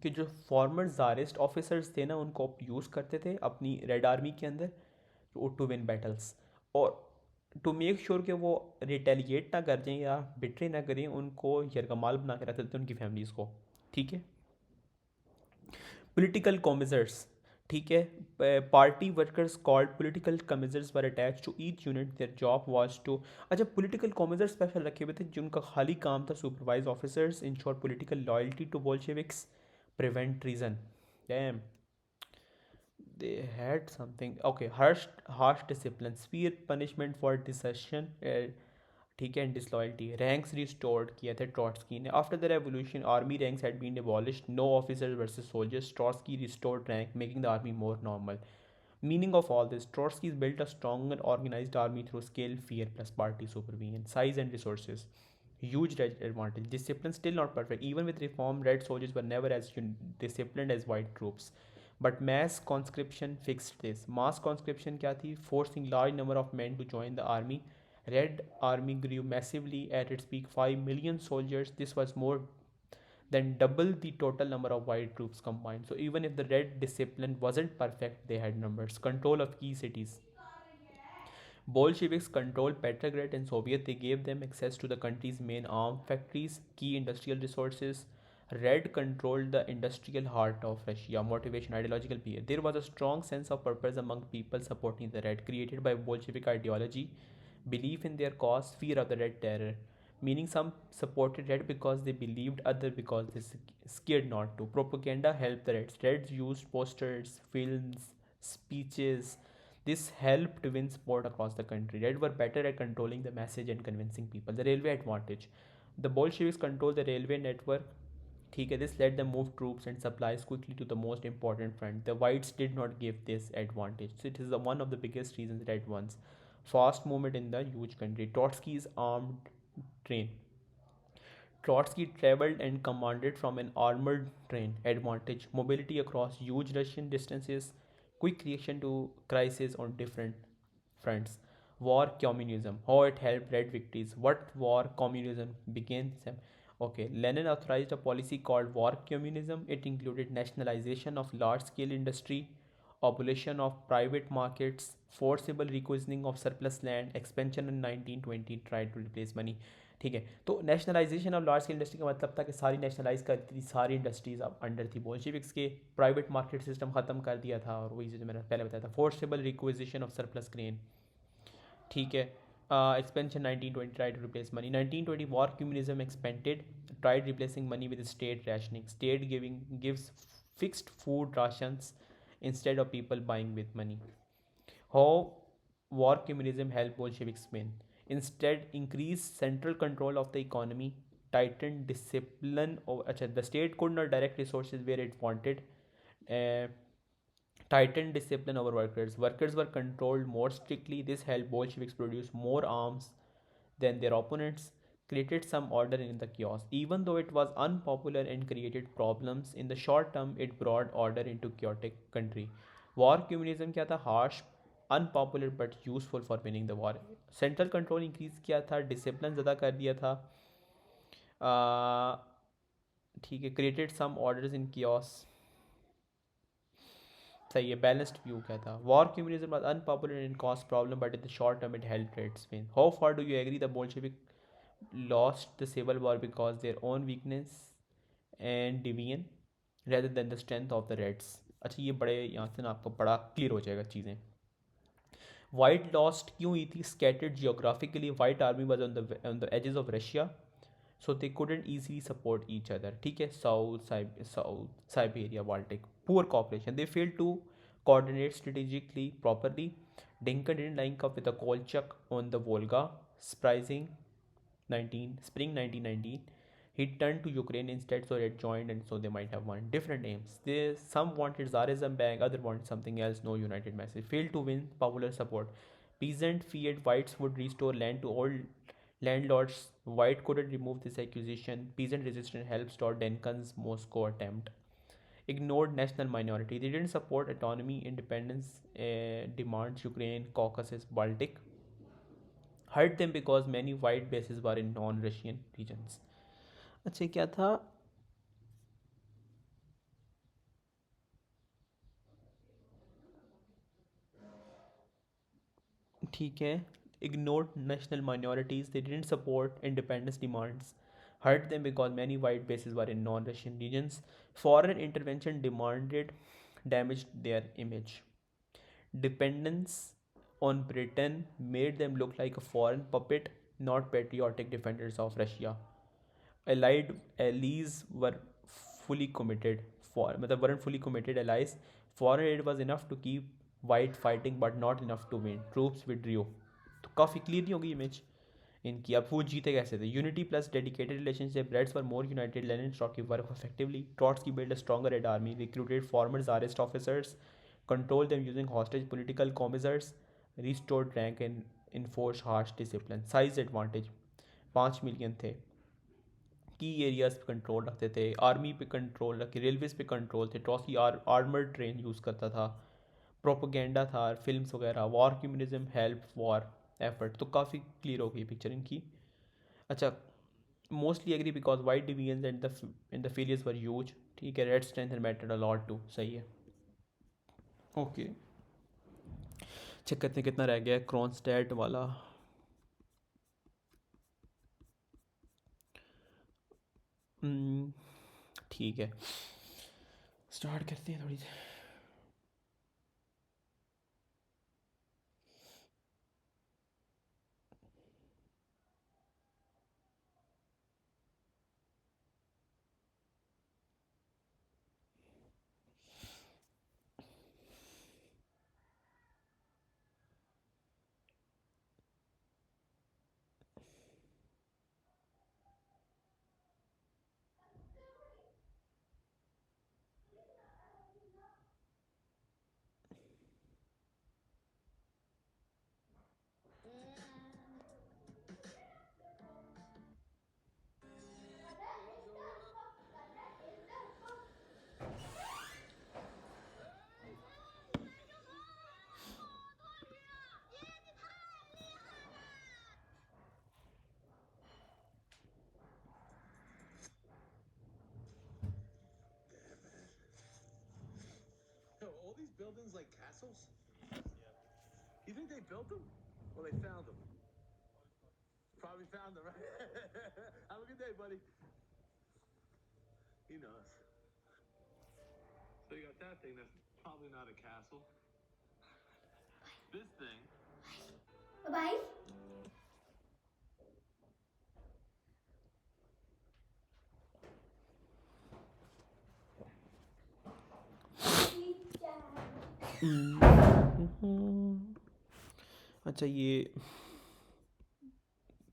कि जो farmer Tsarist officers थे ना, उनको यूज़ करते थे अपनी रेड आर्मी के अंदर टू विन बैटल्स, और टू मेक श्योर कि वो रिटेलिएट ना कर जाएं या बिट्रे ना करें, उनको यरगमाल बना के रखते थे उनकी फैमिलीज़ को, ठीक है। पोलिटिकल कॉमिजर्स, ठीक है, party workers called political commissars were attach to each unit, their job was to, अच्छा पोलिटिकल कॉमिजर्स स्पेशल रखे हुए थे जिनका खाली काम था supervise officers, ensure political loyalty to Bolsheviks, prevent treason. Damn, they had something, okay, harsh discipline, severe punishment for desertion, ठीक है, एंड डिसलॉयल्टी, रैंक्स रिस्टोर्ड किए थे ट्रॉट्सकी ने। After the revolution army ranks had been abolished, no officers versus soldiers, Trotsky restored rank making the army more normal. Meaning of all this, Trotsky built a strong and organized army through skill, fear plus party supervision, size and resources, huge advantage. Discipline still not perfect, even with reform red soldiers were never as disciplined as white troops, but mass conscription fixed this. Mass conscription क्या थी? Forcing large number of men to join the army. Red Army grew massively at its peak, 5 million soldiers. This was more than double the total number of white troops combined. So even if the red discipline wasn't perfect, they had numbers. Control of key cities. Bolsheviks controlled Petrograd and Soviet. They gave them access to the country's main arm factories, key industrial resources. Red controlled the industrial heart of Russia. Motivation, ideological peer. There was a strong sense of purpose among people supporting the Red, created by Bolshevik ideology, belief in their cause, fear of the Red Terror. Meaning some supported Red because they believed, other because they scared not to. Propaganda helped the Reds. Reds used posters, films, speeches. This helped win support across the country. Red were better at controlling the message and convincing people. The railway advantage. The Bolsheviks controlled the railway network. ठीक है, this let them move troops and supplies quickly to the most important front. The whites did not give this advantage. So it is one of the biggest reasons red ones. Fast movement in the huge country. Trotsky's armed train. Trotsky traveled and commanded from an armored train. Advantage: mobility across huge Russian distances, quick reaction to crisis on different fronts. War communism. How it helped red victories. What war communism began? Okay, Lenin authorized a policy called war communism. It included nationalization of large scale industry, abolition of private markets, forcible requisitioning of surplus land, expansion in 1920 tried to replace money. ठीक है, तो nationalisation of large scale industry का मतलब था कि सारी nationalise कर दी थी, सारी इंडस्ट्रीज अब अंडर थी बोल्शेविक्स के, प्राइवेट मार्केट सिस्टम ख़त्म कर दिया था, और वही जो मैंने पहले बताया था, forcible requisition of surplus grain, ठीक है। Expansion 1920 tried to replace money. 1920 war communism expanded, tried replacing money with state rationing. State giving gives fixed food rations instead of people buying with money. How war communism helped Bolsheviks win? Instead, increased central control of the economy, tightened discipline. The state could not direct resources where it wanted. Uh, Tightened discipline over workers. Workers were controlled more strictly. This helped Bolsheviks produce more arms than their opponents, created some order in the chaos. Even though it was unpopular and created problems, in the short term it brought order into chaotic country. War communism क्या था? Harsh, unpopular but useful for winning the war. Central control increase किया था, discipline ज़्यादा कर दिया था, ठीक है, created some orders in chaos. सही है, बैलेंस्ड व्यू क्या था, war communism was unpopular in cost problem but in the short term it helped reds win. How far do you agree the Bolshevik lost the civil war because their own weakness and division rather than the strength of the Reds। अच्छा ये बड़े यहाँ से ना आपको बड़ा clear हो जाएगा चीज़ें। वाइट लॉस्ट क्यों हुई थी, scattered geographically, white army was on the edges of Russia, so they couldn't easily support each other। ठीक है, south Siberia Baltic, poor cooperation, they failed to coordinate strategically properly। Dinka didn't link up with the Kolchak on the Volga, surprising 19 spring 1919 he turned to Ukraine instead, so it joined and so they might have won different names. They some wanted Tsarism back, other wanted something else, no united message, failed to win popular support, peasant feared whites would restore land to old landlords, white couldn't remove this accusation, peasant resistance helped stop Duncan's Moscow attempt, ignored national minority, they didn't support autonomy independence demands, Ukraine Caucasus Baltic, hurt them because many white bases were in non-Russian regions। अच्छा क्या था, ठीक है, ignored national minorities, they didn't support independence demands, hurt them because many white bases were in non-Russian regions, foreign intervention demanded damaged their image, dependence on Britain made them look like a foreign puppet, not patriotic defenders of Russia, allied allies were fully committed for मतलब weren't fully committed allies, foreign aid was enough to keep white fighting but not enough to win, troops withdrew। तो काफ़ी clear नहीं होगी image इनकी, अब वो जीते कैसे थे, unity plus dedicated relationship, Reds were more united, Lenin Trotsky work effectively, Trotsky build a stronger red army, recruited former tsarist officers, control them using hostage political commissars, restored rank and enforce harsh discipline, size advantage 5 million थे, की areas पे control रखते थे, army पे control रखे, railways पे control थे, ट्रॉसी armoured train use करता था, प्रोपोगेंडा था, फिल्म्स वगैरह, war communism help war effort, तो काफ़ी क्लियर हो गई पिक्चर इनकी। अच्छा, mostly agree because white division and the failures were huge. ठीक है, red strength and mattered a lot too, सही है। ओके, चेक करते हैं कितना रह गया है क्रॉनस्टैट वाला। हम्म, ठीक है, स्टार्ट करते हैं थोड़ी सी। Yo, all these buildings like castles? You think they built them? Well, they found them. Probably found them, right? Have a good day, buddy. He knows. So you got that thing that's probably not a castle. This thing. Bye. अच्छा ये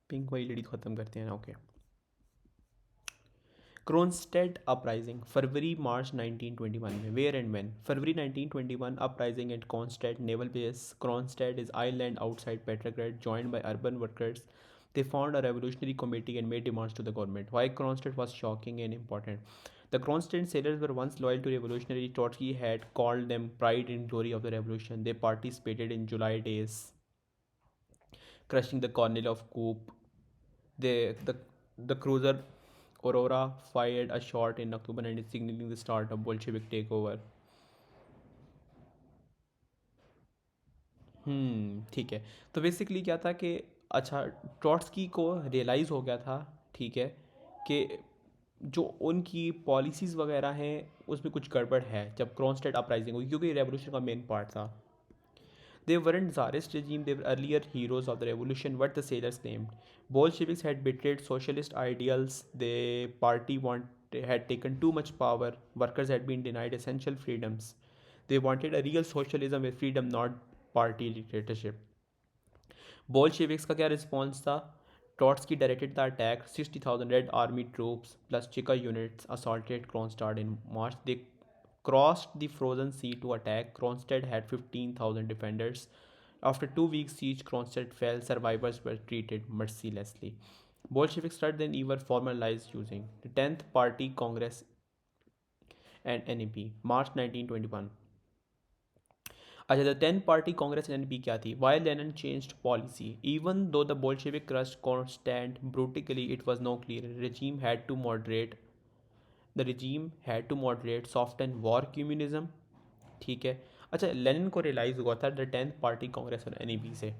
pink वाली लड़ी ख़त्म करते हैं ना। Okay, Kronstadt uprising February March 1921 में, where and when, February 1921 uprising at Kronstadt naval base, Kronstadt is island outside Petrograd joined by urban workers, they formed a revolutionary committee and made demands to the government. Why Kronstadt was shocking and important? The Kronstadt sailors were once loyal to revolutionary. Trotsky had called them pride and glory of the revolution. They participated in July days, crushing the Colonel of Coop. The cruiser Aurora fired a shot in October 19 signaling the start of Bolshevik takeover. ठीक है। तो basically क्या था कि अच्छा, Trotsky को realise हो गया था, ठीक है, कि जो उनकी पॉलिसीज़ वगैरह हैं उसमें कुछ गड़बड़ है जब क्रोनस्टेड अपराइजिंग हुई, क्योंकि रेवोल्यूशन का मेन पार्ट था। They weren't Tsarist regime, they were earlier heroes of the revolution, what the sailors claimed. Bolsheviks had betrayed socialist ideals, the party had taken too much power, workers had been denied essential freedoms. They wanted a real socialism with freedom, not party dictatorship. Bolsheviks का क्या response था? Trotsky directed the attack. 60,000 Red Army troops plus Cheka units assaulted Kronstadt in March. They crossed the frozen sea to attack. Kronstadt had 15,000 defenders. After 2 weeks siege, Kronstadt fell. Survivors were treated mercilessly. Bolsheviks started then even formalized using the 10th Party Congress and NEP, March 1921. अच्छा, the ten party congress NEP क्या थी? Why Lenin changed policy even though the Bolshevik crushed Kronstadt brutally it was no clear the regime had to moderate soften war communism. ठीक है। अच्छा, Lenin को realise हुआ था the tenth party Congress और NEP से।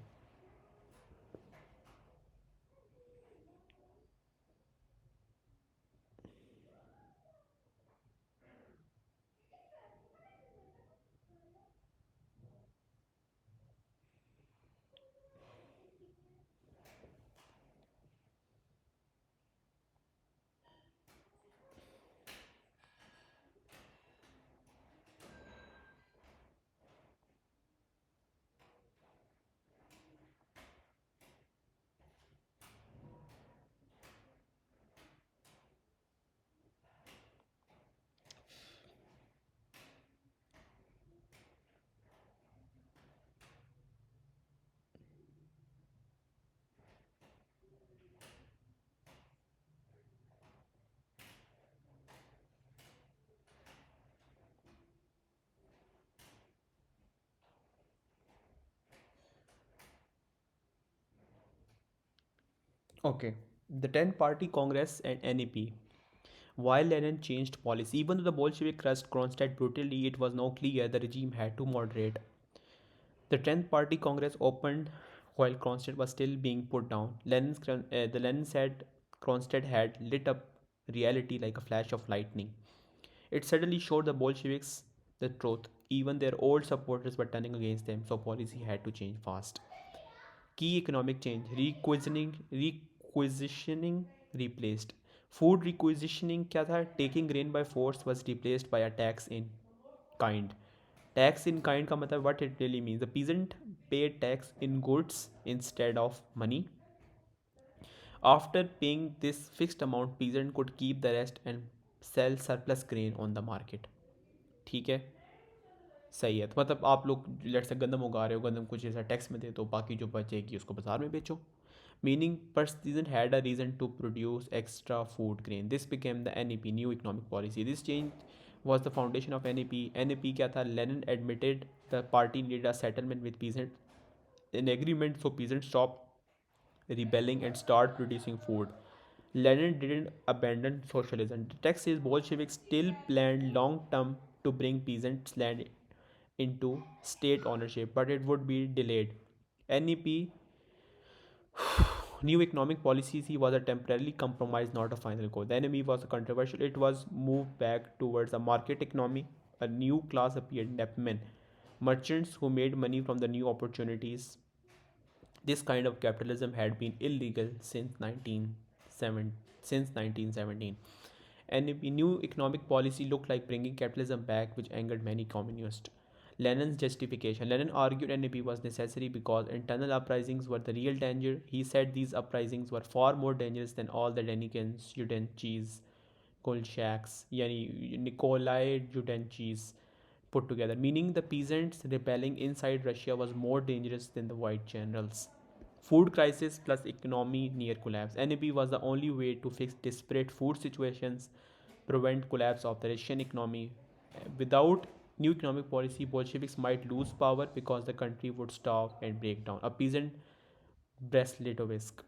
Okay, the 10 party Congress and NEP. While Lenin changed policy, even though the Bolshevik crushed Kronstadt brutally, it was now clear the regime had to moderate. The 10th Party Congress opened while Kronstadt was still being put down. The Lenin said Kronstadt had lit up reality like a flash of lightning. It suddenly showed the Bolsheviks the truth. Even their old supporters were turning against them, so policy had to change fast. Key economic change: requisitioning replaced. Food requisitioning क्या था? Taking grain by force was replaced by a tax in kind. Tax in kind का मतलब what it really means. The peasant paid tax in goods instead of money. After paying this fixed amount, peasant could keep the rest and sell surplus grain on the market. ठीक है, सही है। तो मतलब आप लोग लेट से गंदम उगा रहे हो, गंदम कुछ ऐसा टैक्स में दे दो, बाकी जो बचेगी उसको बाजार में बेचो। Meaning persistent had a reason to produce extra food grain. This became the NEP, new economic policy. This change was the foundation of NEP. NEP क्या था? Lenin admitted the party needed a settlement with peasants, an agreement so peasants stopped rebelling and start producing food. Lenin didn't abandon socialism. The text says Bolsheviks still planned long term to bring peasants' land into state ownership, but it would be delayed. NEP, new economic policy, was a temporary compromise, not a final goal. The enemy was controversial. It was moved back towards a market economy. A new class appeared, Nepmen, merchants who made money from the new opportunities. This kind of capitalism had been illegal since 1917. And a new economic policy looked like bringing capitalism back, which angered many communists. Lenin's justification: Lenin argued NEP was necessary because internal uprisings were the real danger. He said these uprisings were far more dangerous than all the Denikins, Judenchis, Kolchaks, yani Nikolai Judenchis put together, meaning the peasants rebelling inside Russia was more dangerous than the white generals. Food crisis plus economy near collapse. NAP was the only way to fix disparate food situations, prevent collapse of the Russian economy. Without new economic policy, Bolsheviks might lose power because the country would starve and break down. A peasant Brest-Litovsk.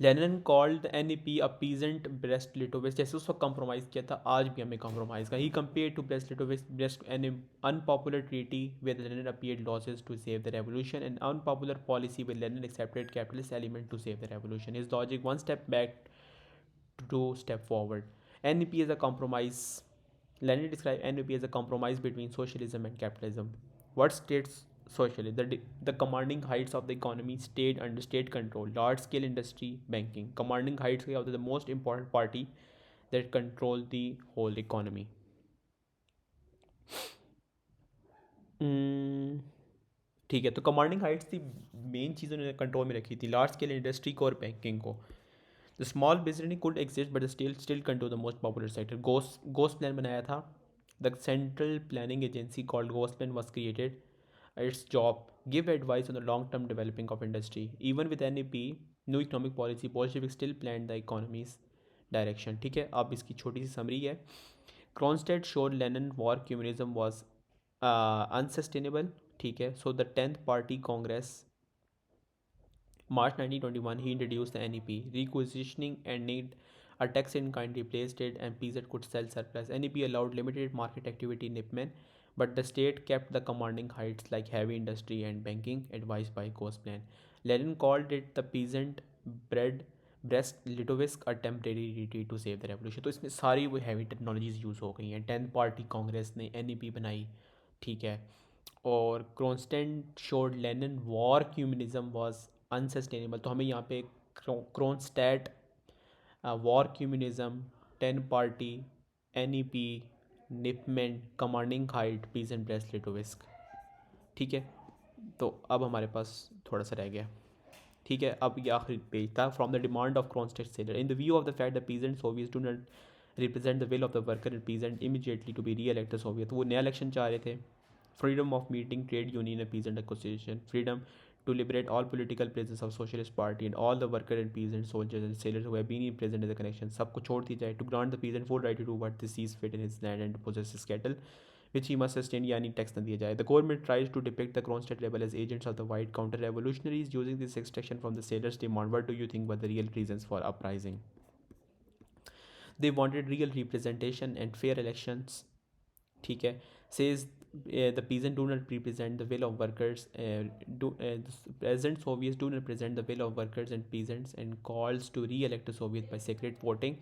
Lenin called NEP a peasant Brest Litovsk, जैसे उस वक्त compromise किया था आज भी हमें compromise का ही compare to Brest Litovsk Brest an unpopular treaty with Lenin appeared losses to save the revolution and unpopular policy with Lenin accepted capitalist element to save the revolution is logic one step back to step forward. NEP is a compromise. Lenin described NEP as a compromise between socialism and capitalism. What states socially? The commanding heights of the economy stayed under state control, large scale industry, banking. Commanding heights of the most important party that control the whole economy. Hmm, ठीक है, तो commanding Heights थी main चीज़ उन्होंने control में रखी थी, large scale industry को और बैंकिंग को. The small business could exist but still control the most popular sector. Ghost plan बनाया था. The central planning agency called Ghost plan was created. Its job give advice on the long term developing of industry. Even with NEP, new economic policy, Bolsheviks still planned the economy's direction. ठीक है, अब इसकी छोटी सी summary है. Kronstadt showed Lenin war communism was unsustainable. ठीक है, so the 10th party congress March 1921, he introduced the NEP, requisitioning and need a tax in kind replaced it, and PZ could sell surplus. NEP allowed limited market activity in Nipman, but the state kept the commanding heights like heavy industry and banking, advised by Gosplan. Lenin called it the peasant bread Brest Litovsk a temporary retreat to save the revolution. तो इसमें सारी वो heavy technologies use हो गई हैं. 10th party Congress ने NEP बनाई, ठीक है. और Kronstadt showed Lenin war communism was unsustainable. तो हमें यहाँ पे Kronstadt war communism, 10 party, NEP, निपमेंट, commanding height, peace and Brest Litovsk. ठीक है, तो अब हमारे पास थोड़ा सा रह गया. ठीक है, अब ये आखिरी पेज था. From the demand of Kronstadt sailor in the view of the fact the peasant soviet do not represent the will of the worker and peasant immediately to be reelect the soviet. वो नया election चाह रहे थे. Freedom of meeting trade union and peasant association, freedom to liberate all political prisoners of Socialist Party and all the worker and peasant soldiers and sailors who have been present in the connection. सबको छोड़ दी जाए. To grant the peasant full right to do what they sees fit in his land and to possess his cattle, which he must sustain, यानी tax न दिया जाए. The government tries to depict the Kronstadt rebel as agents of the white counter-revolutionaries using this extraction from the sailors' demand. What do you think were the real reasons for uprising? They wanted real representation and fair elections. ठीक है, says the peasant do not represent the will of workers. The present Soviets do not represent the will of workers and peasants, and calls to re-elect the Soviets by secret voting.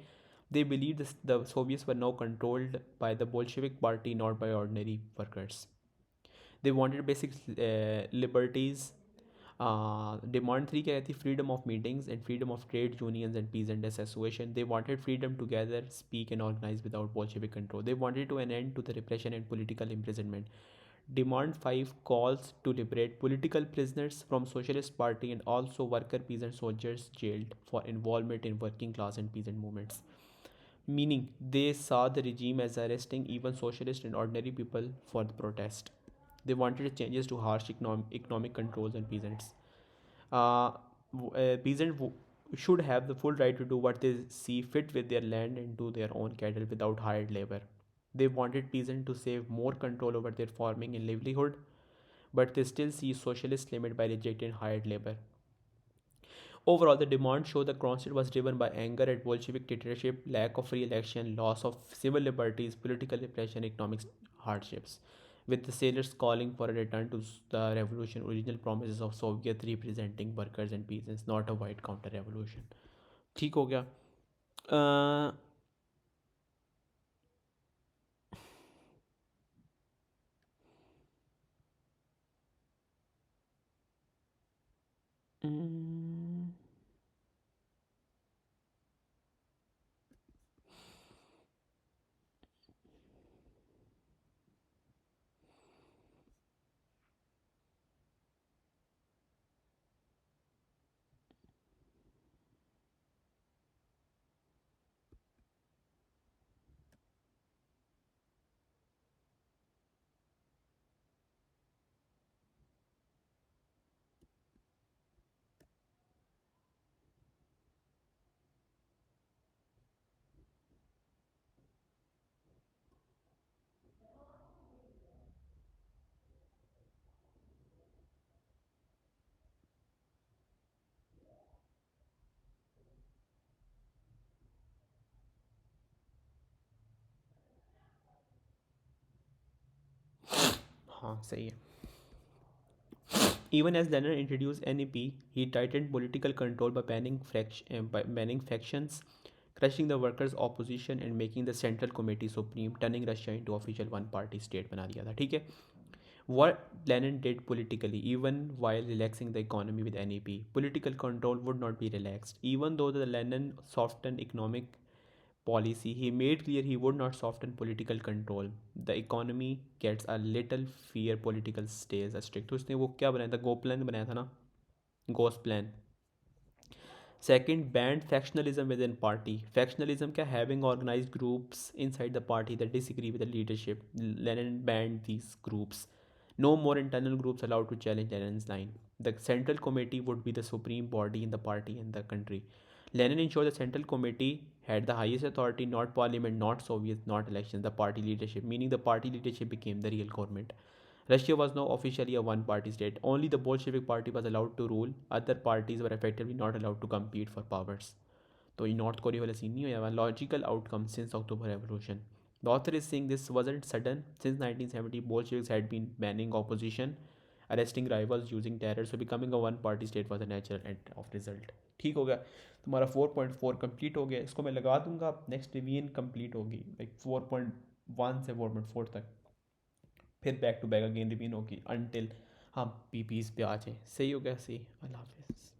They believed the Soviets were now controlled by the Bolshevik party, not by ordinary workers. They wanted basic liberties. Demand 3 क्या कहती, freedom of meetings and freedom of trade unions and peasant association. They wanted freedom to gather, speak and organize without Bolshevik control. They wanted to an end to the repression and political imprisonment. Demand 5 calls to liberate political prisoners from Socialist Party and also worker peasant soldiers jailed for involvement in working class and peasant movements. Meaning, they saw the regime as arresting even socialist and ordinary people for the protest. They wanted changes to harsh economic controls on peasants. Peasants should have the full right to do what they see fit with their land and do their own cattle without hired labor. They wanted peasants to save more control over their farming and livelihood, but they still see socialist limit by rejecting hired labor. Overall, the demand show the Kronstadt was driven by anger at Bolshevik dictatorship, lack of free election, loss of civil liberties, political repression, economic hardships, with the sailors calling for a return to the revolution, original promises of Soviet representing workers and peasants, not a white counter revolution. ठीक हो गया. uh, mm, हाँ सही है. Even as Lenin introduced NEP, he tightened political control by banning factions, crushing the workers' opposition, and making the Central Committee supreme, turning Russia into official one-party state बना दिया था. ठीक है. What Lenin did politically, even while relaxing the economy with NEP, political control would not be relaxed. Even though the Lenin softened economic policy, he made clear he would not soften political control. The economy gets a little fear, political stays strict. तो उसने वो क्या बनाया था, गो plan बनाया था ना, गोस plan. Second, banned factionalism within party. Factionalism क्या, having organized groups inside the party that disagree with the leadership. Lenin banned these groups. No more internal groups allowed to challenge Lenin's line. The Central Committee would be the supreme body in the party and the country. Lenin ensured the Central Committee had the highest authority, not parliament, not Soviets, not elections, the party leadership, meaning the party leadership became the real government. Russia was now officially a one party state. Only the Bolshevik party was allowed to rule, other parties were effectively not allowed to compete for powers. तो ये north Korea वाला scene नहीं होया, logical outcome since October revolution. The author is saying this wasn't sudden. Since 1970, Bolsheviks had been banning opposition, arresting rivals, using terror, so becoming a one party state was a natural end of result. ठीक हो गया, तुम्हारा 4.4 complete हो गया. इसको मैं लगा दूंगा, नेक्स्ट रिवीजन कंप्लीट होगी लाइक 4.1 से 4.4 तक. फिर back to back again revision होगी अनटिल हम पीपीज पे आ जाएँ. सही हो गया, सही. अल्लाह हाफिज़.